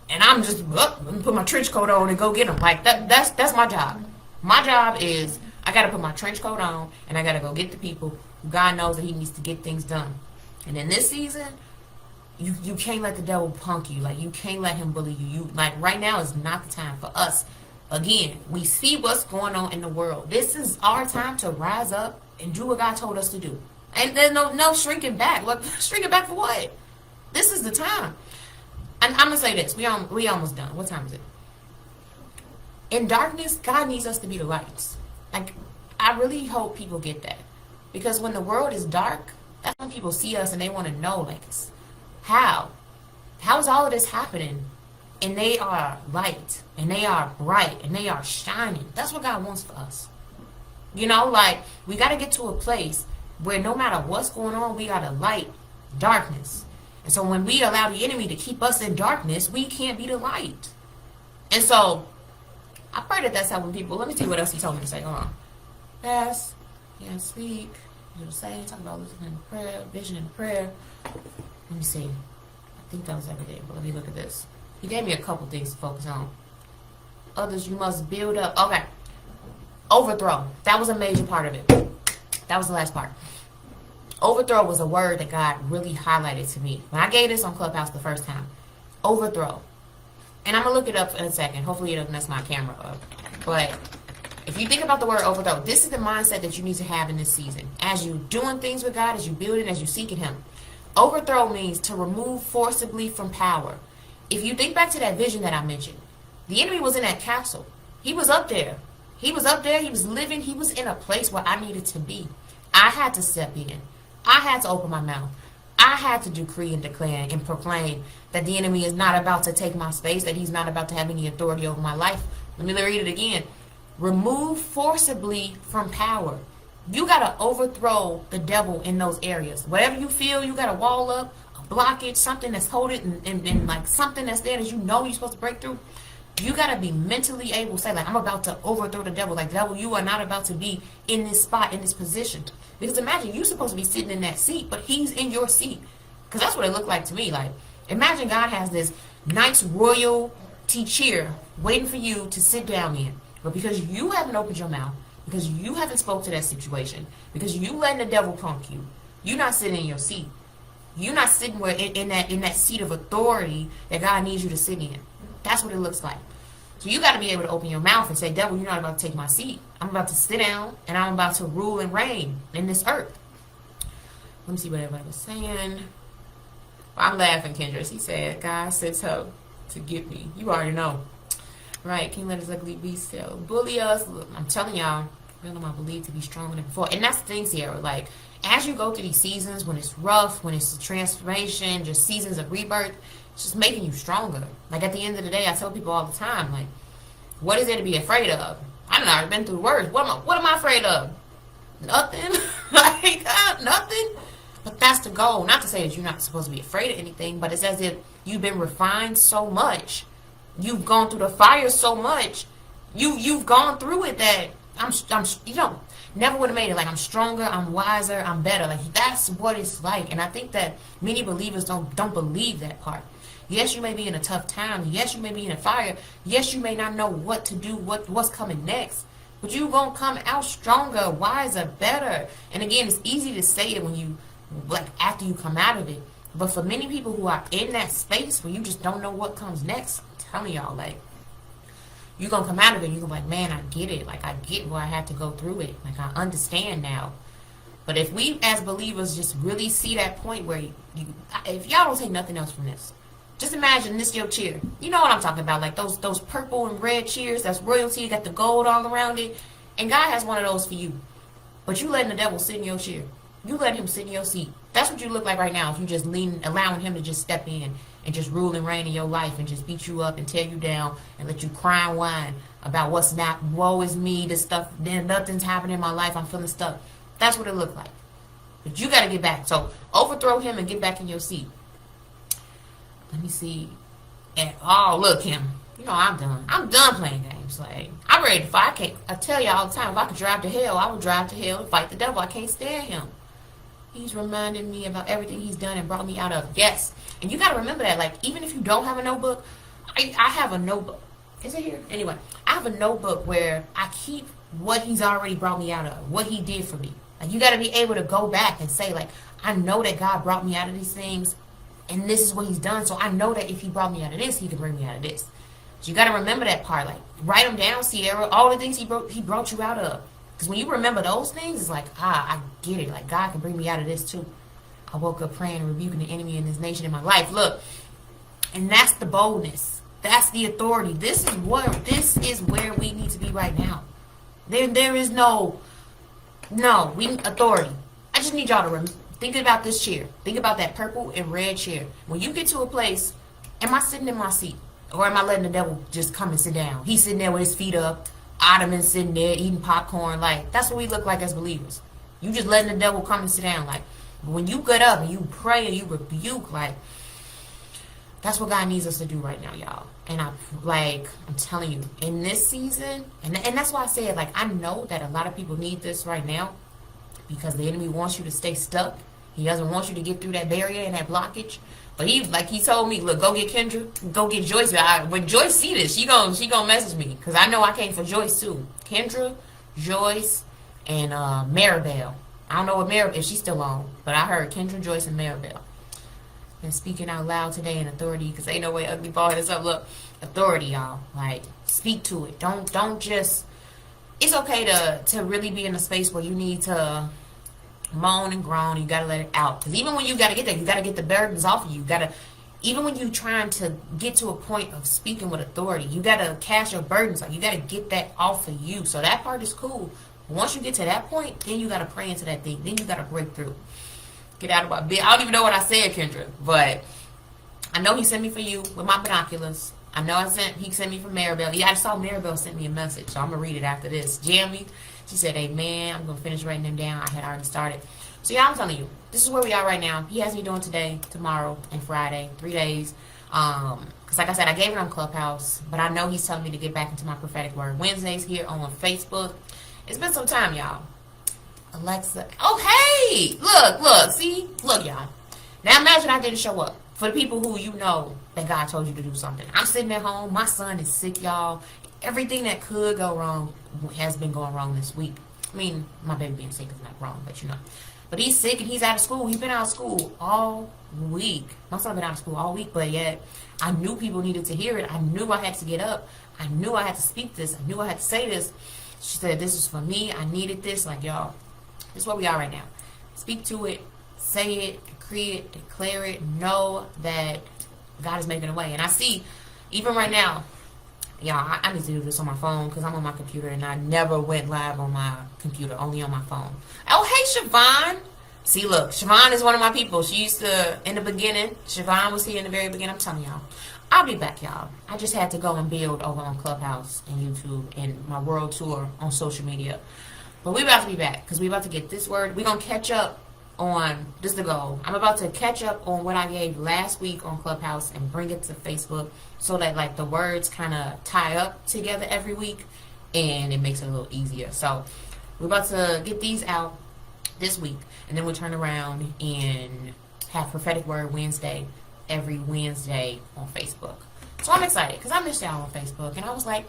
And I'm just, put my trench coat on and go get them. Like, that's my job. My job is, I got to put my trench coat on and I got to go get the people who God knows that he needs to get things done. And in this season, you can't let the devil punk you. Like, you can't let him bully you. Like, right now is not the time for us. Again, we see what's going on in the world. This is our time to rise up and do what God told us to do. And there's no shrinking back. Look, shrinking back for what? This is the time. And I'm going to say this. We almost done. What time is it? In darkness, God needs us to be the lights. Like, I really hope people get that. Because when the world is dark, that's when people see us and they want to know, like, how is all of this happening? And they are light, and they are bright, and they are shining. That's what God wants for us. You know, like, we got to get to a place where no matter what's going on, we got to light darkness. And so when we allow the enemy to keep us in darkness, we can't be the light. And so I pray that that's helping people. Let me see what else he told me to say. Hold on. Fast, speak, say, talk about listening in prayer, vision and prayer. Let me see. I think that was everything, but let me look at this. He gave me a couple things to focus on. Others, you must build up. Okay. Overthrow. That was a major part of it. That was the last part. Overthrow was a word that God really highlighted to me. When I gave this on Clubhouse the first time. Overthrow. And I'm going to look it up in a second. Hopefully it doesn't mess my camera up. But if you think about the word overthrow, this is the mindset that you need to have in this season. As you're doing things with God, as you building, as you're seeking him. Overthrow means to remove forcibly from power. If you think back to that vision that I mentioned, the enemy was in that castle. He was up there. He was up there. He was living. He was in a place where I needed to be. I had to step in. I had to open my mouth. I had to decree and declare and proclaim that the enemy is not about to take my space, that he's not about to have any authority over my life. Let me read it again. Remove forcibly from power. You got to overthrow the devil in those areas. Whatever you feel, you got to wall up, a blockage, something that's holding and like something that's there that you know you're supposed to break through. You got to be mentally able to say, like, I'm about to overthrow the devil. Like, devil, you are not about to be in this spot, in this position. Because imagine you're supposed to be sitting in that seat, but he's in your seat. Because that's what it looked like to me. Like, imagine God has this nice royalty chair waiting for you to sit down in. But because you haven't opened your mouth, because you haven't spoke to that situation, because you letting the devil punk you, you're not sitting in your seat. You're not sitting where in that seat of authority that God needs you to sit in. That's what it looks like. So you got to be able to open your mouth and say, devil, you're not about to take my seat. I'm about to sit down and I'm about to rule and reign in this earth. Let me see what everybody was saying. Well, I'm laughing, Kendra. He said, God sends her to get me. You already know. Right, King let his ugly beast still bully us. Look, I'm telling y'all, really I believe to be stronger than before. And that's the thing, Sierra. Like, as you go through these seasons, when it's rough, when it's a transformation, just seasons of rebirth, it's just making you stronger. Like, at the end of the day, I tell people all the time, like, what is there to be afraid of? I don't know, I've been through worse. What am I afraid of? Nothing. Like, nothing. But that's the goal. Not to say that you're not supposed to be afraid of anything, but it's as if you've been refined so much. You've gone through the fire so much. You've gone through it that I'm never would have made it. Like, I'm stronger, I'm wiser, I'm better. Like, that's what it's like. And I think that many believers don't believe that part. Yes, you may be in a tough time. Yes, you may be in a fire. Yes, you may not know what to do, what's coming next. But you're going to come out stronger, wiser, better. And again, it's easy to say it when you, like, after you come out of it. But for many people who are in that space where you just don't know what comes next, I'm telling y'all, like, you're going to come out of it, you're going to be like, man, I get it. Like, I get why I had to go through it. Like, I understand now. But if we as believers just really see that point where if y'all don't take nothing else from this, just imagine this your chair. You know what I'm talking about, like those purple and red chairs, that's royalty, got the gold all around it. And God has one of those for you. But you letting the devil sit in your chair. You let him sit in your seat. That's what you look like right now if you just allowing him to just step in and just rule and reign in your life and just beat you up and tear you down and let you cry and whine about what's not, woe is me, this stuff, then nothing's happening in my life, I'm feeling stuck. That's what it looked like. But you got to get back. So overthrow him and get back in your seat. Let me see. And, oh, look, him. You know, I'm done. I'm done playing games. Like, I'm ready to fight. I tell you all the time, if I could drive to hell, I would drive to hell and fight the devil. I can't stand him. He's reminding me about everything he's done and brought me out of. Yes. And you got to remember that. Like, even if you don't have a notebook, I have a notebook. Is it here? Anyway, I have a notebook where I keep what he's already brought me out of, what he did for me. Like, you got to be able to go back and say, like, I know that God brought me out of these things, and this is what he's done. So I know that if he brought me out of this, he can bring me out of this. So you got to remember that part. Like, write them down, Sierra, all the things he brought you out of. Because when you remember those things, it's like, I get it. Like, God can bring me out of this too. I woke up praying and rebuking the enemy in this nation in my life. Look, and that's the boldness. That's the authority. This is where we need to be right now. There is no authority. I just need y'all to think about this chair. Think about that purple and red chair. When you get to a place, am I sitting in my seat? Or am I letting the devil just come and sit down? He's sitting there with his feet up. Ottoman's sitting there eating popcorn. Like, that's what we look like as believers. You just letting the devil come and sit down. Like, when you get up and you pray and you rebuke, like, that's what God needs us to do right now, y'all. And I'm telling you, in this season, and that's why I said, like, I know that a lot of people need this right now because the enemy wants you to stay stuck. He doesn't want you to get through that barrier and that blockage. But he told me, look, go get Kendra, go get Joyce. When Joyce see this, she gonna message me because I know I came for Joyce too. Kendra, Joyce, and Maribel. I don't know if she's still on, but I heard Kendra, Joyce, and Maribel. And speaking out loud today in authority, because ain't no way ugly ball this up. Look, authority, y'all. Like, speak to it. Don't just. It's okay to really be in a space where you need to moan and groan. You gotta let it out. Because even when you gotta get there, you gotta get the burdens off of you. Even when you're trying to get to a point of speaking with authority, you gotta cast your burdens. Like, you gotta get that off of you. So that part is cool. Once you get to that point, then you gotta pray into that thing. Then you gotta break through. Get out of my bed. I don't even know what I said, Kendra, but I know he sent me for you with my binoculars. I know he sent me for Maribel. Yeah, I saw Maribel sent me a message, so I'm going to read it after this. Jamie, she said, amen. I'm going to finish writing them down. I had already started. So, yeah, I'm telling you, this is where we are right now. He has me doing today, tomorrow, and Friday, 3 days. Because, like I said, I gave it on Clubhouse, but I know he's telling me to get back into my prophetic word Wednesdays here on Facebook. It's been some time, y'all. Alexa. Oh, hey! Look, y'all. Now, imagine I didn't show up. For the people who you know that God told you to do something. I'm sitting at home. My son is sick, y'all. Everything that could go wrong has been going wrong this week. I mean, my baby being sick is not wrong, but you know. But he's sick and he's out of school. He's been out of school all week. My son been out of school all week, but yet I knew people needed to hear it. I knew I had to get up. I knew I had to speak this. I knew I had to say this. She said, this is for me. I needed this. Like, y'all, this is where we are right now. Speak to it. Say it. Decree it. Declare it. Know that God is making a way. And I see, even right now, y'all, I need to do this on my phone because I'm on my computer and I never went live on my computer, only on my phone. Oh, hey, Siobhan. See, look, Siobhan is one of my people. She used to, in the beginning, Siobhan was here in the very beginning. I'm telling y'all, I'll be back, y'all. I just had to go and build over on Clubhouse and YouTube and my world tour on social media. But we about to be back because we about to get this word. We're going to catch up on, this is the goal. I'm about to catch up on what I gave last week on Clubhouse and bring it to Facebook so that, like, the words kind of tie up together every week and it makes it a little easier. So we're about to get these out this week and then we'll turn around and have Prophetic Word Wednesday every Wednesday on Facebook. So I'm excited because I missed y'all on Facebook and I was like,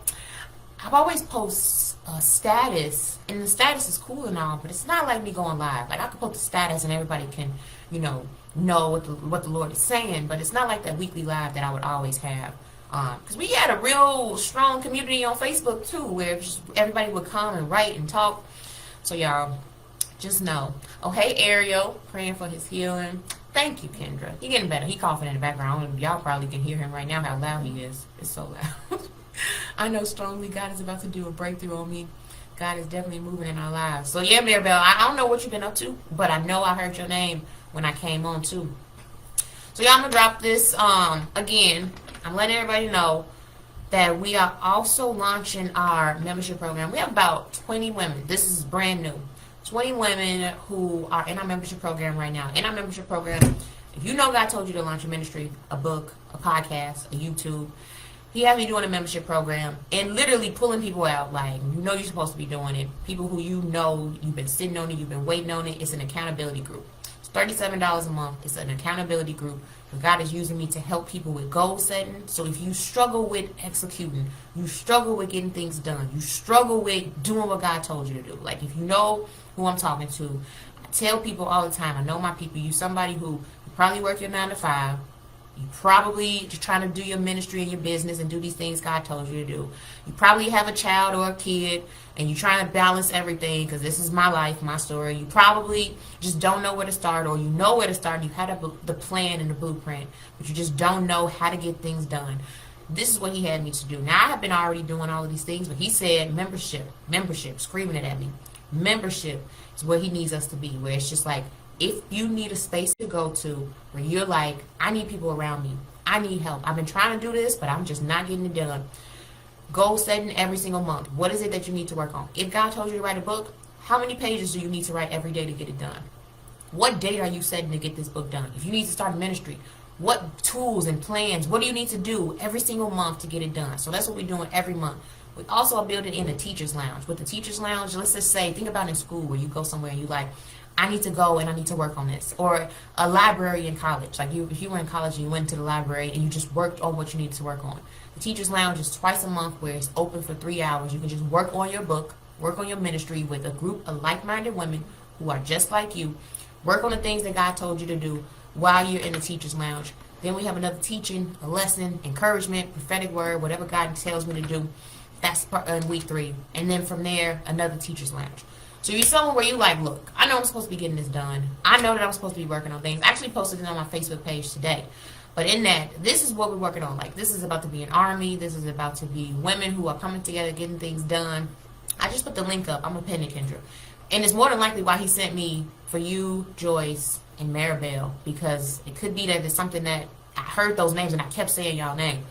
I've always post a status, and the status is cool and all, but it's not like me going live. Like, I can post the status and everybody can, know what the Lord is saying, but it's not like that weekly live that I would always have. Because we had a real strong community on Facebook, too, where just everybody would come and write and talk. So, y'all, just know. Oh, hey, Ariel, praying for his healing. Thank you, Kendra. He's getting better. He coughing in the background. Y'all probably can hear him right now, how loud he is. It's so loud. I know strongly God is about to do a breakthrough on me. God is definitely moving in our lives. So yeah, Maribel, I don't know what you've been up to, but I know I heard your name when I came on too. So y'all, I'm gonna drop this again. I'm letting everybody know that we are also launching our membership program. We have about 20 women. This is brand new. 20 women who are in our membership program right now. In our membership program, if you know God told you to launch a ministry, a book, a podcast, a YouTube, He has me doing a membership program and literally pulling people out. Like, you know you're supposed to be doing it. People who you know, you've been sitting on it, you've been waiting on it. It's an accountability group. It's $37 a month. It's an accountability group. God is using me to help people with goal setting. So if you struggle with executing, you struggle with getting things done, you struggle with doing what God told you to do. Like, if you know who I'm talking to, I tell people all the time, I know my people, you somebody who you probably work your 9 to 5. You probably just trying to do your ministry and your business and do these things God told you to do. You probably have a child or a kid and you're trying to balance everything, because this is my life, my story. You probably just don't know where to start, or you know where to start. You had the plan and the blueprint, but you just don't know how to get things done. This is what He had me to do. Now, I have been already doing all of these things, but He said membership, screaming it at me. Membership is where He needs us to be, where it's just like, if you need a space to go to where you're like, I need people around me, I need help, I've been trying to do this, but I'm just not getting it done. Goal setting every single month. What is it that you need to work on? If God told you to write a book, how many pages do you need to write every day to get it done? What date are you setting to get this book done? If you need to start a ministry, what tools and plans, what do you need to do every single month to get it done? So that's what we're doing every month. We also are building in a teacher's lounge. With the teacher's lounge, let's just say, think about in school where you go somewhere and you like, I need to go and I need to work on this. Or a library in college. Like, if you were in college and you went to the library and you just worked on what you needed to work on. The Teacher's Lounge is twice a month where it's open for 3 hours. You can just work on your book, work on your ministry with a group of like-minded women who are just like you. Work on the things that God told you to do while you're in the Teacher's Lounge. Then we have another teaching, a lesson, encouragement, prophetic word, whatever God tells me to do. That's in week 3. And then from there, another Teacher's Lounge. So you're somewhere where you like, look, I know I'm supposed to be getting this done. I know that I'm supposed to be working on things. I actually posted it on my Facebook page today. But in that, this is what we're working on. Like, this is about to be an army. This is about to be women who are coming together, getting things done. I just put the link up. I'm a pen it, Kendra. And it's more than likely why He sent me for you, Joyce, and Maribel. Because it could be that there's something that I heard those names and I kept saying y'all name.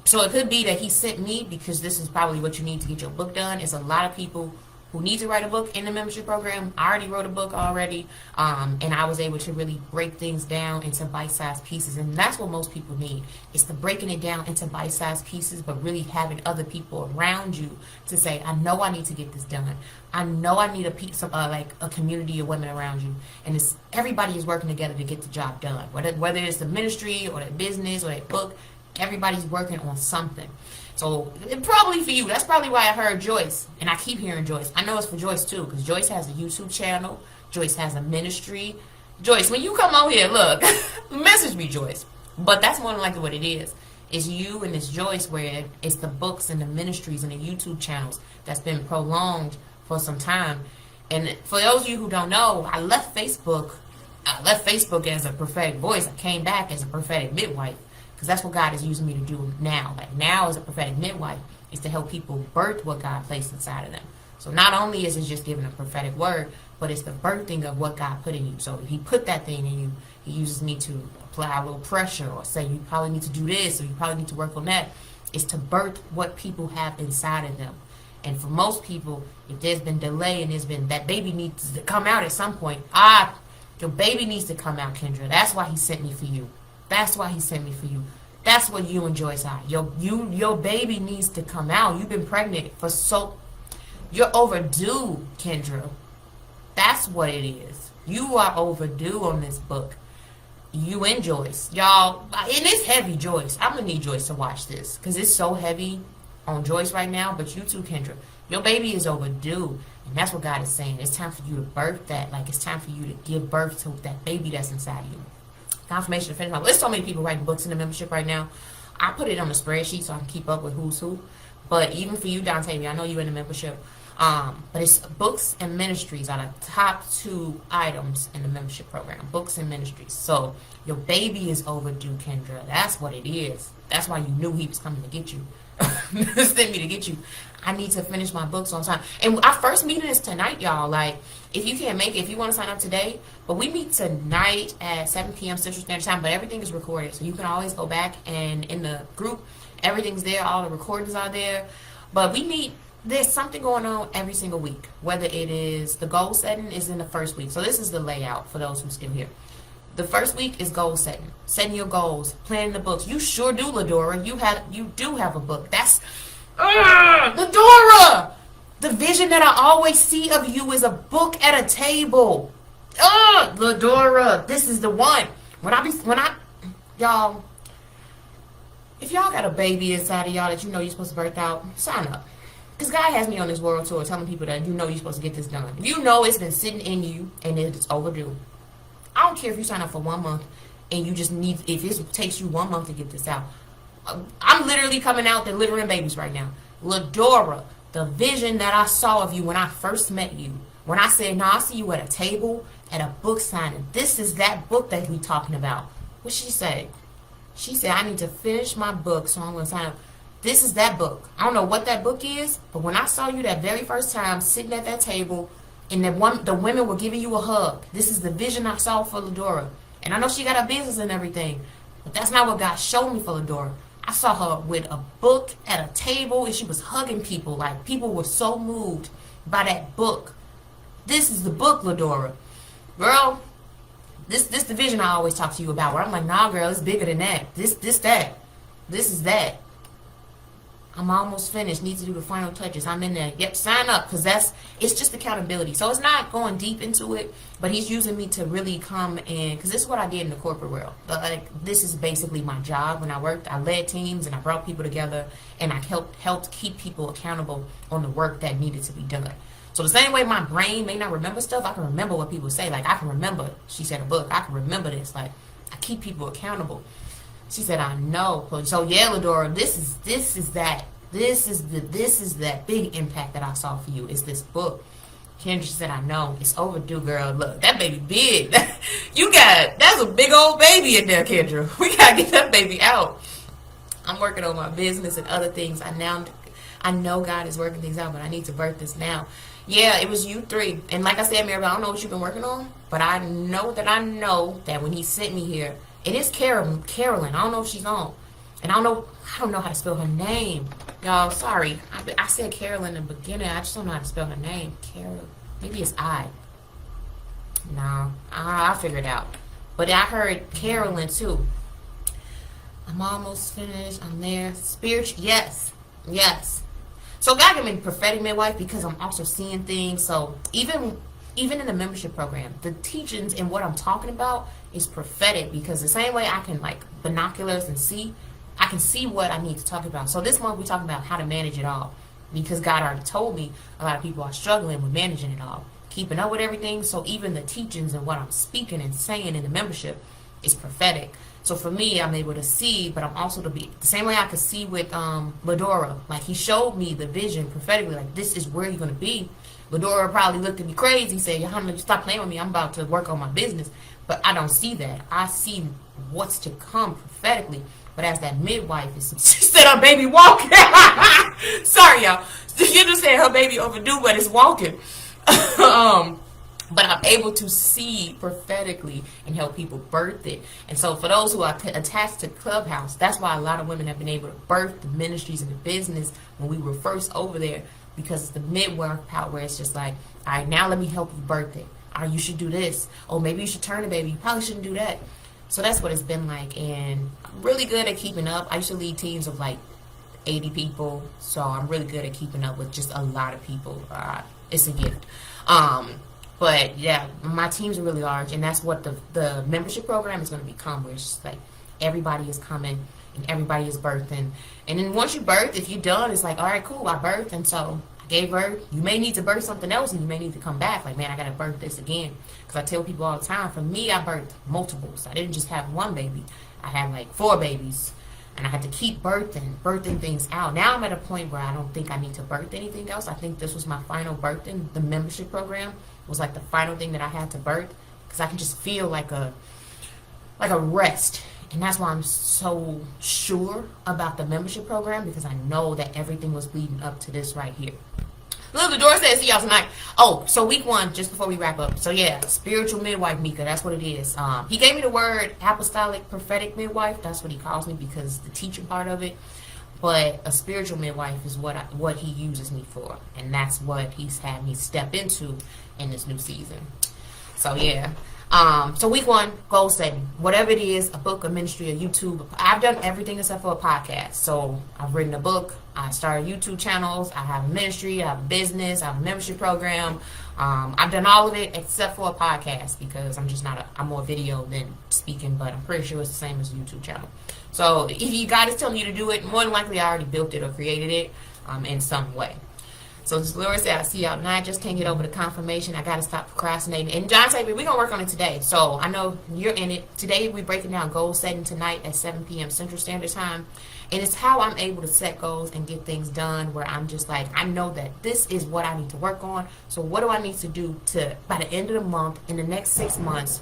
So it could be that He sent me because this is probably what you need to get your book done. It's a lot of people who need to write a book in the membership program. I already wrote a book already, and I was able to really break things down into bite-sized pieces, and that's what most people need. It's the breaking it down into bite-sized pieces, but really having other people around you to say, I know I need to get this done. I know I need a piece of, like a community of women around you, and it's everybody is working together to get the job done. Whether it's the ministry or the business or that book, everybody's working on something. So, probably for you, that's probably why I heard Joyce, and I keep hearing Joyce. I know it's for Joyce too, because Joyce has a YouTube channel, Joyce has a ministry. Joyce, when you come on here, look, message me, Joyce. But that's more than likely what it is. It's you and it's Joyce, where it's the books and the ministries and the YouTube channels that's been prolonged for some time. And for those of you who don't know, I left Facebook as a prophetic voice. I came back as a prophetic midwife. Because that's what God is using me to do now. Like, now as a prophetic midwife is to help people birth what God placed inside of them. So not only is it just giving a prophetic word, but it's the birthing of what God put in you. So if He put that thing in you, He uses me to apply a little pressure or say you probably need to do this or you probably need to work on that. It's to birth what people have inside of them. And for most people, if there's been delay and there's been that baby needs to come out at some point, your baby needs to come out, Kendra. That's why He sent me for you. That's why He sent me for you. That's what you and Joyce are. Your baby needs to come out. You've been pregnant for you're overdue, Kendra. That's what it is. You are overdue on this book. You and Joyce. Y'all, and it's heavy, Joyce. I'm going to need Joyce to watch this because it's so heavy on Joyce right now, but you too, Kendra. Your baby is overdue, and that's what God is saying. It's time for you to birth that. Like, it's time for you to give birth to that baby that's inside of you. Confirmation to finish my. There's so many people writing books in the membership right now. I put it on a spreadsheet so I can keep up with who's who. But even for you, Dante, I know you're in the membership. But it's books and ministries are the top 2 items in the membership program. Books and ministries. So your baby is overdue, Kendra. That's what it is. That's why you knew He was coming to get you. sent me to get you. I need to finish my books on time. And our first meeting is tonight, y'all. Like, if you can't make it, if you want to sign up today, but we meet tonight at 7 p.m. Central Standard Time, but everything is recorded. So you can always go back, and in the group, everything's there. All the recordings are there. But we meet, there's something going on every single week. Whether it is the goal setting is in the first week. So this is the layout for those who still here. The first week is goal setting. Setting your goals, planning the books. You sure do, Ladora. You do have a book. That's Ladora! The vision that I always see of you is a book at a table. Ladora, this is the one. Y'all, if y'all got a baby inside of y'all that you know you're supposed to birth out, sign up. Because God has me on this world tour telling people that you know you're supposed to get this done. If you know it's been sitting in you and it's overdue, I don't care if you sign up for 1 month and you just need, if it takes you 1 month to get this out. I'm literally coming out delivering babies right now. Ladora, the vision that I saw of you when I first met you, when I said, no, I see you at a table, at a book signing. This is that book that we talking about. What she say? She said, I need to finish my book, so I'm going to sign up. This is that book. I don't know what that book is, but when I saw you that very first time sitting at that table and the women were giving you a hug, this is the vision I saw for Ladora. And I know she got a business and everything, but that's not what God showed me for Ladora. I saw her with a book at a table, and she was hugging people. Like, people were so moved by that book. This is the book, Ladora. Girl, this the vision I always talk to you about, where I'm like, nah, girl, it's bigger than that. This is that. I'm almost finished. Need to do the final touches. I'm in there. Yep, sign up, because it's just accountability. So it's not going deep into it, but he's using me to really come in, because this is what I did in the corporate world. But like, this is basically my job. When I worked, I led teams and I brought people together, and I helped keep people accountable on the work that needed to be done. So the same way my brain may not remember stuff, I can remember what people say. Like, I can remember, she said a book, I can remember this. Like, I keep people accountable. She said, I know. So yeah, Ladora, this is that big impact that I saw for you. Is this book. Kendra said, I know. It's overdue, girl. Look, that baby big. That's a big old baby in there, Kendra. We gotta get that baby out. I'm working on my business and other things. I know God is working things out, but I need to birth this now. Yeah, it was you three. And like I said, Mary, I don't know what you've been working on, but I know that when he sent me here, it is Carolyn. I don't know if she's on. And I don't know how to spell her name. Y'all, sorry. I said Carolyn in the beginning. I just don't know how to spell her name. Carol. Maybe it's I. No. I'll figure it out. But I heard Carolyn too. I'm almost finished. I'm there. Spiritual. Yes. So God gave me prophetic midwife because I'm also seeing things. So even in the membership program, the teachings and what I'm talking about is prophetic, because the same way I can, like, binoculars and see, I can see what I need to talk about. So this month we're talking about how to manage it all, because God already told me a lot of people are struggling with managing it all, keeping up with everything. So even the teachings and what I'm speaking and saying in the membership is prophetic. So for me, I'm able to see, but I'm also to be the same way I could see with Ladora. Like, he showed me the vision prophetically, like, this is where you're going to be. Ladora probably looked at me crazy, said, Johanna, stop playing with me. I'm about to work on my business. But I don't see that. I see what's to come prophetically. But as that midwife, she said her baby walking. Sorry, y'all. You just said her baby overdue, but it's walking. But I'm able to see prophetically and help people birth it. And so for those who are attached to Clubhouse, that's why a lot of women have been able to birth the ministries and the business when we were first over there, because it's the midwife part where it's just like, all right, now let me help you birth it. Or you should do this. Or maybe you should turn the baby. You probably shouldn't do that. So that's what it's been like. And I'm really good at keeping up. I used to lead teams of like 80 people. So I'm really good at keeping up with just a lot of people. It's a gift. But yeah, my teams are really large. And that's what the membership program is going to become, where it's just like everybody is coming and everybody is birthing. And then once you birth, if you're done, it's like, all right, cool, I birthed. And so I gave birth. You may need to birth something else, and you may need to come back. Like, man, I got to birth this again. Because I tell people all the time, for me, I birthed multiples. I didn't just have one baby. I had like 4 babies. And I had to keep birthing things out. Now I'm at a point where I don't think I need to birth anything else. I think this was my final birthing. The membership program was like the final thing that I had to birth. Because I can just feel like a rest And that's why I'm so sure about the membership program, because I know that everything was leading up to this right here. Look, the door says, see y'all tonight. Oh, so week 1, just before we wrap up. So yeah, spiritual midwife, Mika. That's what it is. He gave me the word apostolic prophetic midwife. That's what he calls me, because the teaching part of it. But a spiritual midwife is what he uses me for. And that's what he's had me step into in this new season. So yeah. So week 1, goal setting. Whatever it is, a book, a ministry, a YouTube. I've done everything except for a podcast. So I've written a book. I started YouTube channels. I have a ministry. I have a business. I have a membership program. I've done all of it except for a podcast, because I'm more video than speaking, but I'm pretty sure it's the same as a YouTube channel. So if God is telling you to do it, more than likely I already built it or created it in some way. So the Lord said, I see y'all tonight. Just can't get over the confirmation. I got to stop procrastinating. And John said, we're going to work on it today. So I know you're in it. Today we're breaking down goal setting tonight at 7 p.m. Central Standard Time. And it's how I'm able to set goals and get things done, where I'm just like, I know that this is what I need to work on. So what do I need to do to, by the end of the month, in the next 6 months,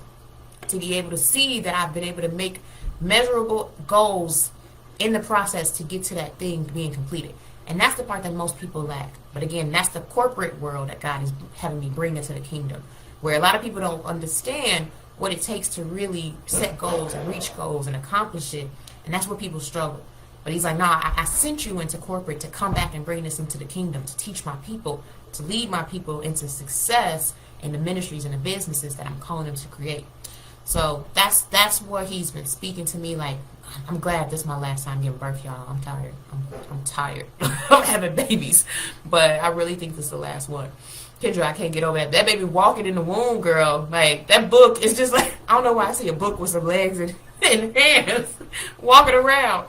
to be able to see that I've been able to make measurable goals in the process to get to that thing being completed. And that's the part that most people lack. But again, that's the corporate world that God is having me bring into the kingdom, where a lot of people don't understand what it takes to really set goals and reach goals and accomplish it. And that's where people struggle. But he's like, nah, I sent you into corporate to come back and bring this into the kingdom, to teach my people, to lead my people into success in the ministries and the businesses that I'm calling them to create. So that's what he's been speaking to me. Like, I'm glad this is my last time giving birth, y'all. I'm tired. I'm tired of having babies. But I really think this is the last one. Kendra, I can't get over that. That baby walking in the womb, girl. Like, that book is just like, I don't know why I see a book with some legs and hands walking around.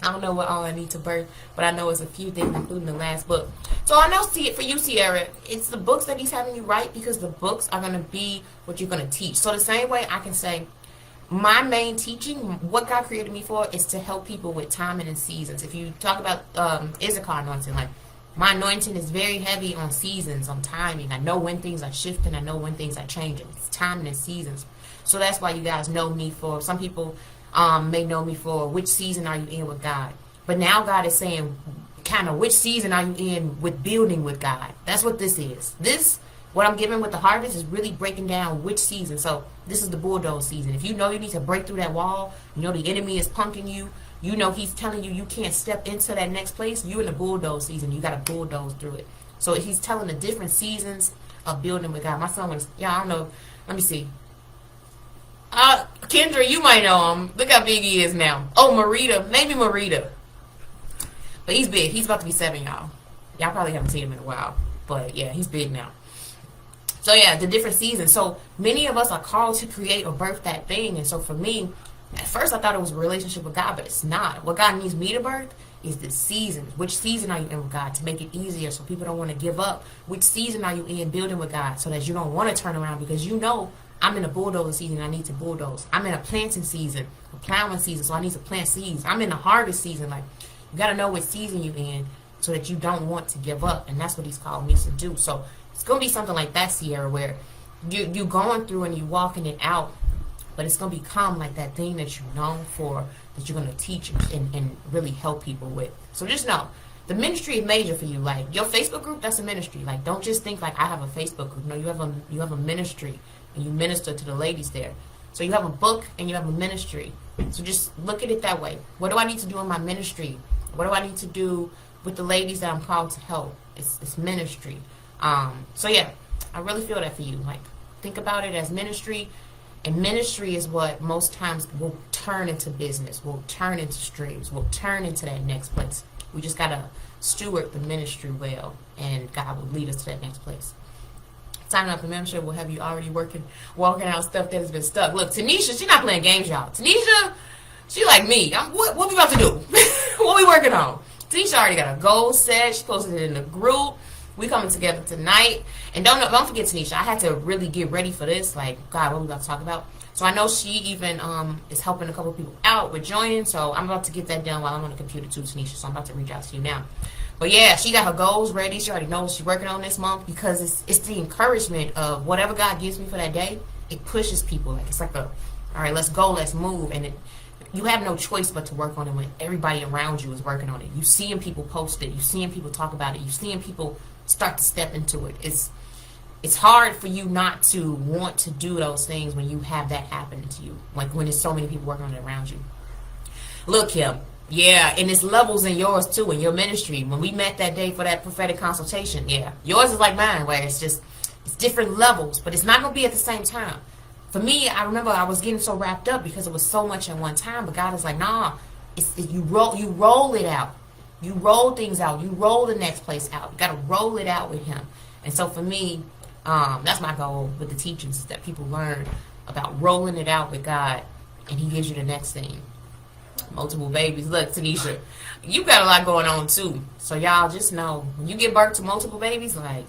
I don't know what all I need to birth, but I know it's a few things, including the last book. So I know, see it for you, Sierra, it's the books that he's having you write, because the books are going to be what you're going to teach. So the same way I can say, my main teaching, what God created me for, is to help people with timing and seasons. If you talk about Issachar anointing, like, my anointing is very heavy on seasons, on timing. I know when things are shifting. I know when things are changing. It's timing and seasons. So that's why you guys know me for, some people may know me for, which season are you in with God? But now God is saying, kind of, which season are you in with building with God? That's what this is. This, what I'm giving with the harvest, is really breaking down which season. So this is the bulldoze season. If you know you need to break through that wall, you know the enemy is punking you, you know he's telling you you can't step into that next place, you're in the bulldoze season. You got to bulldoze through it. So he's telling the different seasons of building with God. My son was, I don't know. Let me see. Kendra, you might know him. Look how big he is now. Oh, Marita. Maybe Marita. But he's big. He's about to be 7, y'all. Y'all probably haven't seen him in a while. But yeah, he's big now. So yeah, the different seasons. So many of us are called to create or birth that thing. And so for me, at first I thought it was a relationship with God, but it's not. What God needs me to birth is the seasons. Which season are you in with God, to make it easier so people don't want to give up? Which season are you in building with God, so that you don't want to turn around, because you know I'm in a bulldozer season, I need to bulldoze. I'm in a planting season, a plowing season, so I need to plant seeds. I'm in a harvest season. Like, you got to know what season you're in so that you don't want to give up. And that's what he's called me to do. So it's going to be something like that, Sierra, where you're going through and you're walking it out, but it's going to become like that thing that you're known for, that you're going to teach and really help people with. So just know, the ministry is major for you. Like, your Facebook group, that's a ministry. Like, don't just think like, I have a Facebook group. No, you have a ministry, and you minister to the ladies there. So you have a book and you have a ministry. So just look at it that way. What do I need to do in my ministry? What do I need to do with the ladies that I'm called to help? It's ministry. So yeah, I really feel that for you. Like, think about it as ministry. And ministry is what most times will turn into business, will turn into streams, will turn into that next place. We just got to steward the ministry well, and God will lead us to that next place. Signing up for membership will have you already walking out stuff that has been stuck. Look, Tanisha, she's not playing games, y'all. Tanisha, she like me. What we about to do? What we working on? Tanisha already got a goal set. She posted it in the group. We coming together tonight. And don't forget, Tanisha, I had to really get ready for this. Like, God, what we about to talk about? So I know she even is helping a couple people out with joining. So I'm about to get that done while I'm on the computer too, Tanisha. So I'm about to reach out to you now. But yeah, she got her goals ready. She already knows she's working on this month, because it's the encouragement of whatever God gives me for that day. It pushes people. Like, it's like a All right, let's go, let's move. And you have no choice but to work on it when everybody around you is working on it. You seeing people post it. You seeing people talk about it. You seeing people start to step into it. It's hard for you not to want to do those things when you have that happening to you. Like when there's so many people working on it around you. Look, Kim. Yeah, and it's levels in yours too, in your ministry. When we met that day for that prophetic consultation, yeah, yours is like mine, where it's different levels, but it's not going to be at the same time. For me, I remember I was getting so wrapped up because it was so much at one time, but God is like, nah, you roll it out. You roll things out. You roll the next place out. You got to roll it out with Him. And so for me, that's my goal with the teachings, is that people learn about rolling it out with God, and He gives you the next thing. Multiple babies. Look, Tanisha, you got a lot going on too. So y'all just know, when you give birth to multiple babies, like,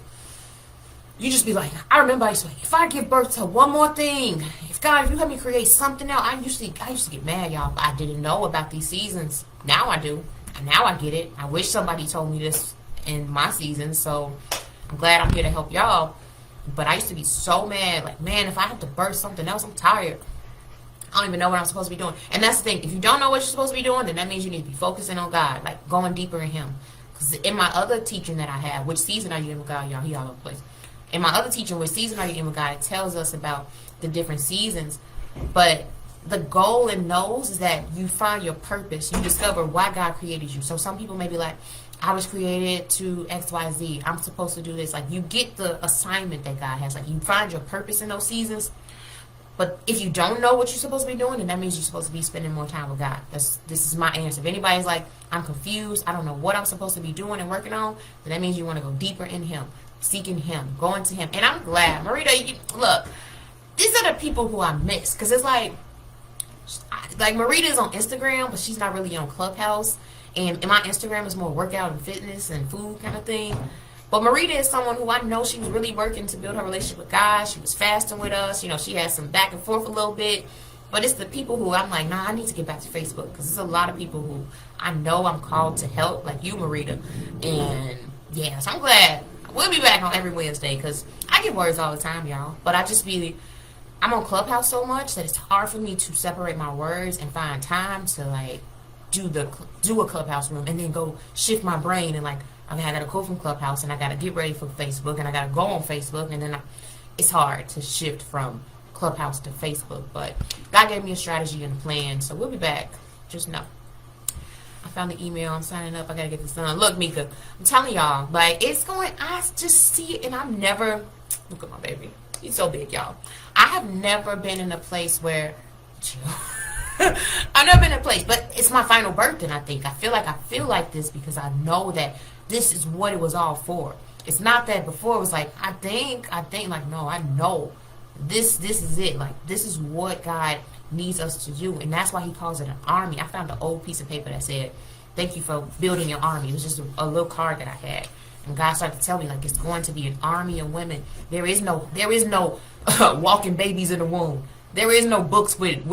you just be like, I remember I used to, like, if I give birth to one more thing, if you help me create something else, I used to get mad, y'all. I didn't know about these seasons. Now I do. And now I get it. I wish somebody told me this in my season. So I'm glad I'm here to help y'all. But I used to be so mad, like, man, if I have to birth something else, I'm tired. I don't even know what I'm supposed to be doing. And that's the thing. If you don't know what you're supposed to be doing, then that means you need to be focusing on God, like going deeper in Him. Because in my other teaching that I have, which season are you in with God, y'all? He all over the place. In my other teaching, which season are you in with God, it tells us about the different seasons. But the goal in those is that you find your purpose. You discover why God created you. So some people may be like, I was created to X, Y, Z. I'm supposed to do this. Like, you get the assignment that God has. Like, you find your purpose in those seasons. But if you don't know what you're supposed to be doing, then that means you're supposed to be spending more time with God. This is my answer. If anybody's like, I'm confused, I don't know what I'm supposed to be doing and working on, then that means you want to go deeper in Him, seeking Him, going to Him. And I'm glad. Marita, look, these are the people who I miss. Because it's like Marita is on Instagram, but she's not really on Clubhouse. And my Instagram is more workout and fitness and food kind of thing. But Marita is someone who I know she was really working to build her relationship with God. She was fasting with us. You know, she had some back and forth a little bit. But it's the people who I'm like, nah, I need to get back to Facebook. Because there's a lot of people who I know I'm called to help, like you, Marita. And, yeah, so I'm glad. We'll be back on every Wednesday because I get words all the time, y'all. But I'm on Clubhouse so much that it's hard for me to separate my words and find time to, like, do a Clubhouse room and then go shift my brain and, like, okay, I got to go from Clubhouse, and I got to get ready for Facebook, and I got to go on Facebook, and then it's hard to shift from Clubhouse to Facebook. But God gave me a strategy and a plan, so we'll be back. Just know. I found the email. I'm signing up. I got to get this done. Look, Mika, I'm telling y'all, like, I just see it, and I'm never, look at my baby. He's so big, y'all. I have never been in a place where, I've never been in a place, but it's my final birth, and I feel like this because I know that this is what it was all for. It's not that before it was like, I think like, no, I know this is it. Like, this is what God needs us to do. And that's why He calls it an army. I found an old piece of paper that said, thank you for building your army. It was just a little card that I had. And God started to tell me, like, it's going to be an army of women. There is no walking babies in the womb. There is no books with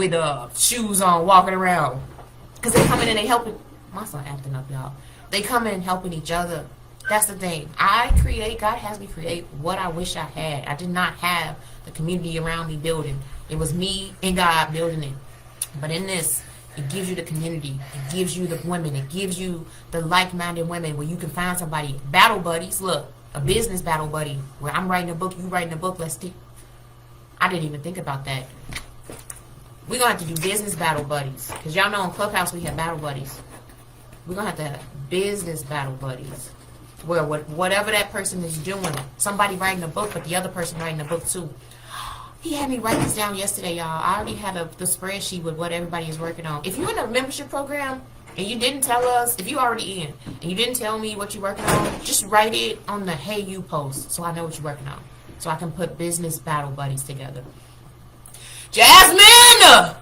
shoes on walking around. Because they come in and they helping. My son acting up, y'all. They come in helping each other. That's the thing. God has me create what I wish I had. I did not have the community around me building. It was me and God building it. But in this, it gives you the community. It gives you the women. It gives you the like-minded women where you can find somebody. Battle buddies. Look, a business battle buddy where I'm writing a book, you writing a book. Let's do. I didn't even think about that. We're going to have to do business battle buddies. Because y'all know on Clubhouse we have battle buddies. We're going to have business battle buddies. Where whatever that person is doing, somebody writing a book, but the other person writing a book too. He had me write this down yesterday, y'all. I already had the spreadsheet with what everybody is working on. If you're in a membership program and you didn't tell us, if you're already in, and you didn't tell me what you're working on, just write it on the Hey You post so I know what you're working on. So I can put business battle buddies together. Jasmine!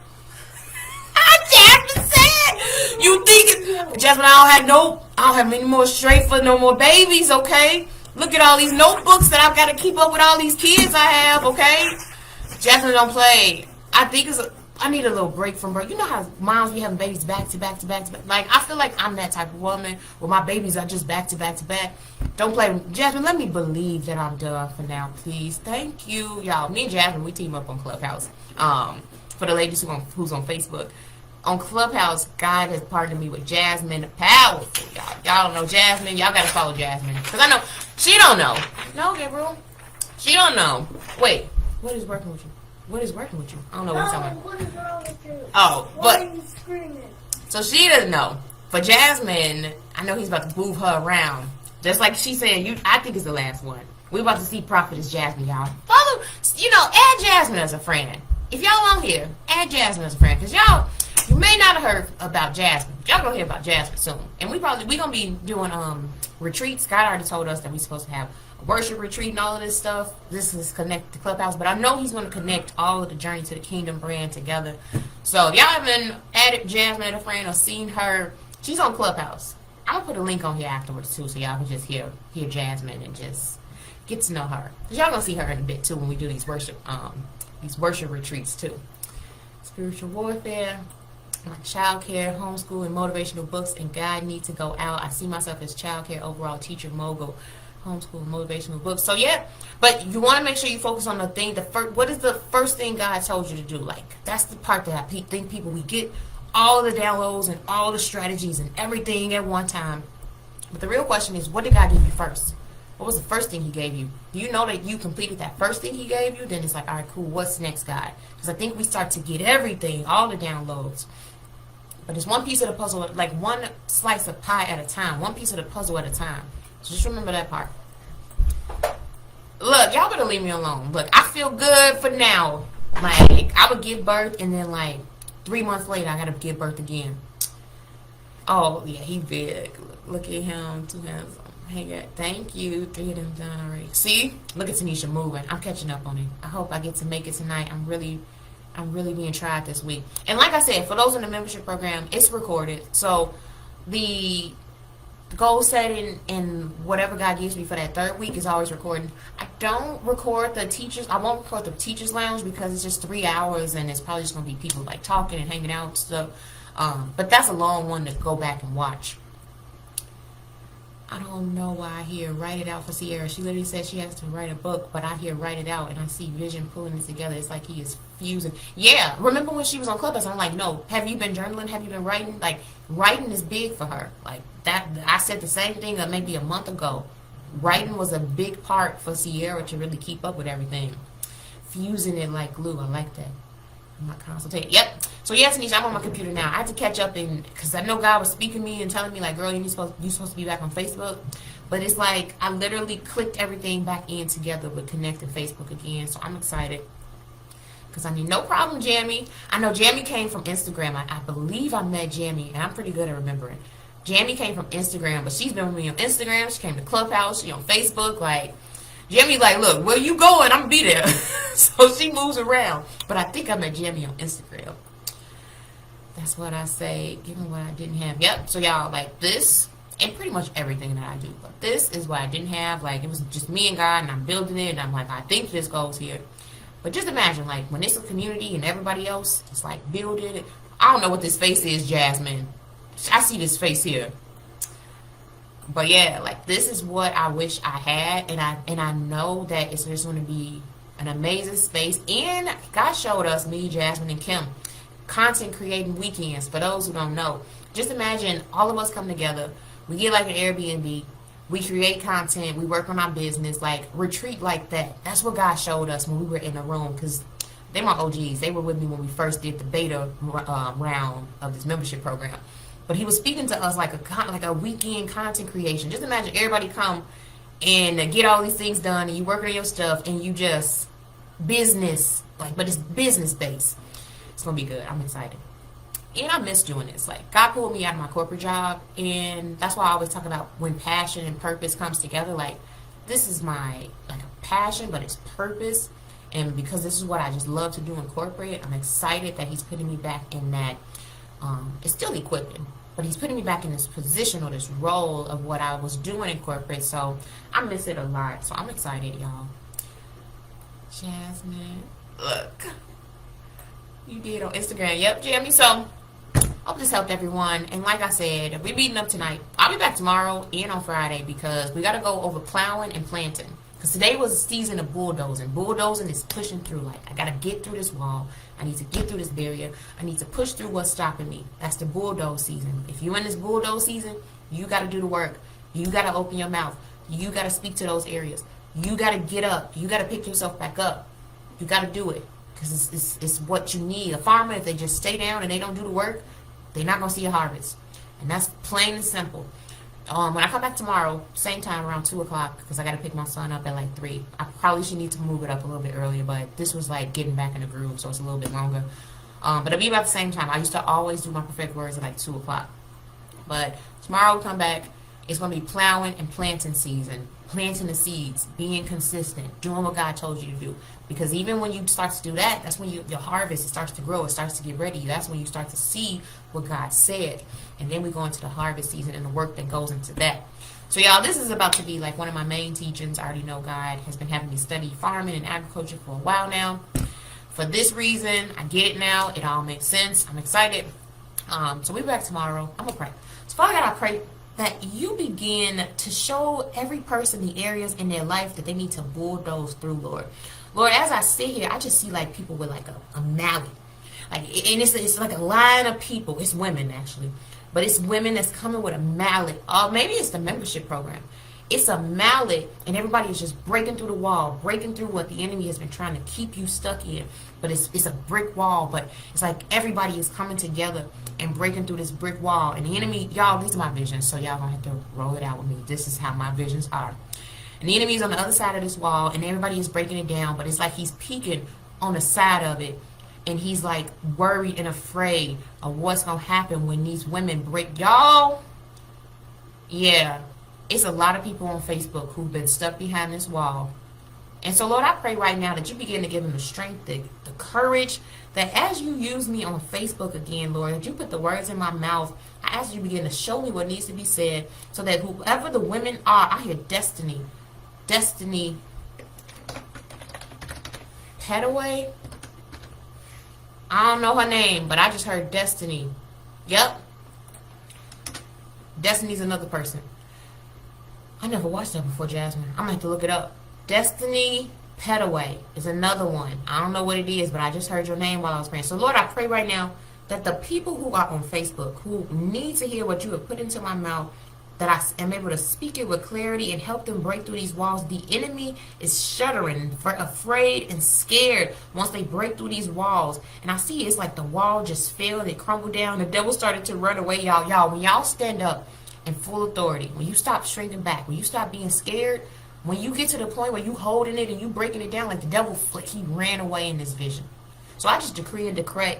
Jasmine said, you think Jasmine, I don't have any more straight for no more babies, okay? Look at all these notebooks that I've got to keep up with all these kids I have, okay? Jasmine don't play. I need a little break from birth. You know how moms be having babies back to back to back to back? Like, I feel like I'm that type of woman where my babies are just back to back to back. Don't play. Jasmine, let me believe that I'm done for now, please. Thank you. Y'all, me and Jasmine, we team up on Clubhouse. For for the ladies who's on Facebook. On Clubhouse, God has partnered me with Jasmine the Powerful. Y'all don't know Jasmine. Y'all gotta follow Jasmine. Because I know she don't know. No, Gabriel. She don't know. Wait, what is working with you? What is working with you? I don't know what you're talking about. What is wrong with you? Oh, Why are you screaming? So she doesn't know. For Jasmine, I know he's about to move her around. Just like she said, I think it's the last one. We're about to see Prophetess Jasmine, y'all. Follow, add Jasmine as a friend. If y'all on here, add Jasmine as a friend. Because you may not have heard about Jasmine. Y'all gonna hear about Jasmine soon. And we gonna be doing retreats. God already told us that we're supposed to have a worship retreat and all of this stuff. This is connected to Clubhouse. But I know he's gonna connect all of the Journey to the Kingdom brand together. So if y'all haven't added Jasmine as a friend or seen her, she's on Clubhouse. I'm gonna put a link on here afterwards too, so y'all can just hear Jasmine and just get to know her. Cause y'all gonna see her in a bit too when we do these worship retreats too. Spiritual warfare, like childcare, homeschool, and motivational books, and God need to go out. I see myself as childcare, overall teacher, mogul, homeschool, motivational books. So yeah, but you want to make sure you focus on the thing. What is the first thing God told you to do? Like that's the part that I think people, we get all the downloads and all the strategies and everything at one time. But the real question is, what did God give you first? What was the first thing he gave you? Do you know that you completed that first thing he gave you? Then it's like, all right, cool. What's next, God? Because I think we start to get everything, all the downloads. But it's one piece of the puzzle, like one slice of pie at a time. One piece of the puzzle at a time. So just remember that part. Look, y'all better leave me alone. Look, I feel good for now. Like, I would give birth and then like 3 months later, I got to give birth again. Oh, yeah, he big. Look at him. 2 hands. Hey, thank you. 3 of them done already. See? Look at Tanisha moving. I'm catching up on it. I hope I get to make it tonight. I'm really being tried this week. And like I said, for those in the membership program, it's recorded. So the goal setting and whatever God gives me for that 3rd week is always recording. I don't record the teachers. I won't record the teachers lounge because it's just 3 hours and it's probably just going to be people like talking and hanging out and stuff. But that's a long one to go back and watch. I don't know why I hear write it out for Sierra. She literally said she has to write a book, but I hear write it out, and I see Vision pulling it together. It's like he is fusing. Yeah, remember when she was on Clubhouse? I'm like, no, have you been journaling? Have you been writing? Like, writing is big for her. Like, that. I said the same thing maybe a month ago. Writing was a big part for Sierra to really keep up with everything. Fusing it like glue. I like that. My consultation. Yep. So yes, Tanisha, I'm on my computer now. I had to catch up because I know God was speaking to me and telling me like, girl, you're supposed to be back on Facebook. But it's like I literally clicked everything back in together with connecting Facebook again. So I'm excited because I need no problem, Jamie. I know Jamie came from Instagram. I believe I met Jamie, and I'm pretty good at remembering. Jamie came from Instagram, but she's been with me on Instagram. She came to Clubhouse. She on Facebook. Like, Jamie, like, look, where you going? I'm going to be there. So she moves around. But I think I met Jamie on Instagram. That's what I say, given what I didn't have. Yep. So, y'all, like, this, and pretty much everything that I do. But this is what I didn't have. Like, it was just me and God, and I'm building it. And I'm like, I think this goes here. But just imagine, like, when it's a community and everybody else is, like, building it. I don't know what this face is, Jasmine. I see this face here. But yeah, like this is what I wish I had, and I know that it's just going to be an amazing space. And God showed us, me, Jasmine, and Kim, content creating weekends. For those who don't know, just imagine all of us come together. We get like an Airbnb. We create content. We work on our business. Like retreat like that. That's what God showed us when we were in the room. Because they my OGs. They were with me when we first did the beta round of this membership program. But he was speaking to us like a weekend content creation. Just imagine everybody come and get all these things done, and you working on your stuff, and you just business, like, but it's business based. It's gonna be good. I'm excited, and I miss doing this. Like God pulled me out of my corporate job, and that's why I always talk about when passion and purpose comes together. Like this is my like a passion, but it's purpose, and because this is what I just love to do in corporate, I'm excited that he's putting me back in that. It's still equipping, but he's putting me back in this position or this role of what I was doing in corporate. So I miss it a lot. So I'm excited, y'all. Jasmine, look, you did on Instagram. Yep, Jamie. So hope this helped everyone. And like I said, we're meeting up tonight. I'll be back tomorrow and on Friday because we got to go over plowing and planting. Because today was a season of bulldozing. Bulldozing is pushing through. Like, I got to get through this wall. I need to get through this barrier. I need to push through what's stopping me. That's the bulldoze season. If you're in this bulldoze season, you got to do the work. You got to open your mouth. You got to speak to those areas. You got to get up. You got to pick yourself back up. You got to do it. Because it's what you need. A farmer, if they just stay down and they don't do the work, they're not going to see a harvest. And that's plain and simple. When I come back tomorrow, same time around 2 o'clock, because I got to pick my son up at like 3. I probably should need to move it up a little bit earlier, but this was like getting back in the groove, so it's a little bit longer. But it'll be about the same time. I used to always do my prophetic words at like 2 o'clock. But tomorrow we'll come back. It's going to be plowing and planting season. Planting the seeds, being consistent, doing what God told you to do. Because even when you start to do that, that's when your harvest, it starts to grow, it starts to get ready. That's when you start to see what God said. And then we go into the harvest season and the work that goes into that. So y'all, this is about to be like one of my main teachings. I already know God has been having me study farming and agriculture for a while now. For this reason, I get it now. It all makes sense. I'm excited. So we'll be back tomorrow. I'm going to pray. So Father God, I pray that you begin to show every person the areas in their life that they need to bulldoze through, Lord. Lord, as I sit here, I just see like people with like a mallet. Like, and it's like a line of people. It's women, actually. But it's women that's coming with a mallet. Or maybe it's the membership program. It's a mallet, and everybody is just breaking through the wall, breaking through what the enemy has been trying to keep you stuck in. But it's a brick wall, but it's like everybody is coming together and breaking through this brick wall. And the enemy, y'all, these are my visions, so y'all gonna have to roll it out with me. This is how my visions are. And the enemy's on the other side of this wall, and everybody is breaking it down, but it's like he's peeking on the side of it, and he's like worried and afraid of what's gonna happen when these women break. Y'all, yeah, it's a lot of people on Facebook who've been stuck behind this wall. And so, Lord, I pray right now that you begin to give them the strength, the courage, that as you use me on Facebook again, Lord, that you put the words in my mouth. I ask you to begin to show me what needs to be said so that whoever the women are, I hear Destiny Petaway. I don't know her name, but I just heard Destiny. Yep. Destiny's another person. I never watched that before, Jasmine. I'm going to have to look it up. Destiny Petaway is another one. I don't know what it is, but I just heard your name while I was praying. So, Lord, I pray right now that the people who are on Facebook, who need to hear what you have put into my mouth, that I am able to speak it with clarity and help them break through these walls. The enemy is shuddering, afraid and scared once they break through these walls. And I see it's like the wall just fell and it crumbled down. The devil started to run away, y'all. Y'all, when y'all stand up in full authority, when you stop shrinking back, when you stop being scared, when you get to the point where you holding it and you breaking it down, like the devil, he ran away in this vision. So I just decree and declare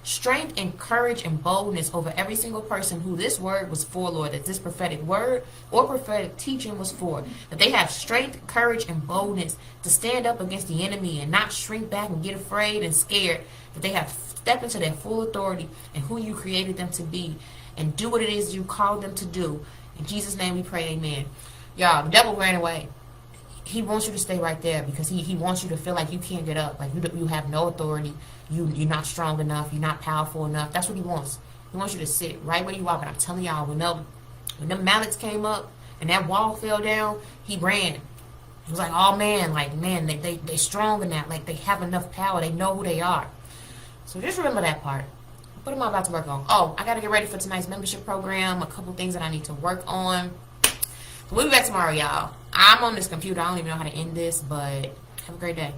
strength and courage and boldness over every single person who this word was for, Lord, that this prophetic word or prophetic teaching was for, that they have strength, courage, and boldness to stand up against the enemy and not shrink back and get afraid and scared, that they have stepped into their full authority and who you created them to be and do what it is you called them to do. In Jesus' name we pray, amen. Y'all, the devil ran away. He wants you to stay right there because he wants you to feel like you can't get up, like you have no authority, you're not strong enough, you're not powerful enough. That's what he wants. He wants you to sit right where you are. But I'm telling y'all, when the mallets came up and that wall fell down, he ran. It was like, oh man, they strong in that, like they have enough power, they know who they are. So just remember that part. What am I about to work on? Oh, I got to get ready for tonight's membership program, a couple things that I need to work on. We'll be back tomorrow, y'all. I'm on this computer. I don't even know how to end this, but have a great day.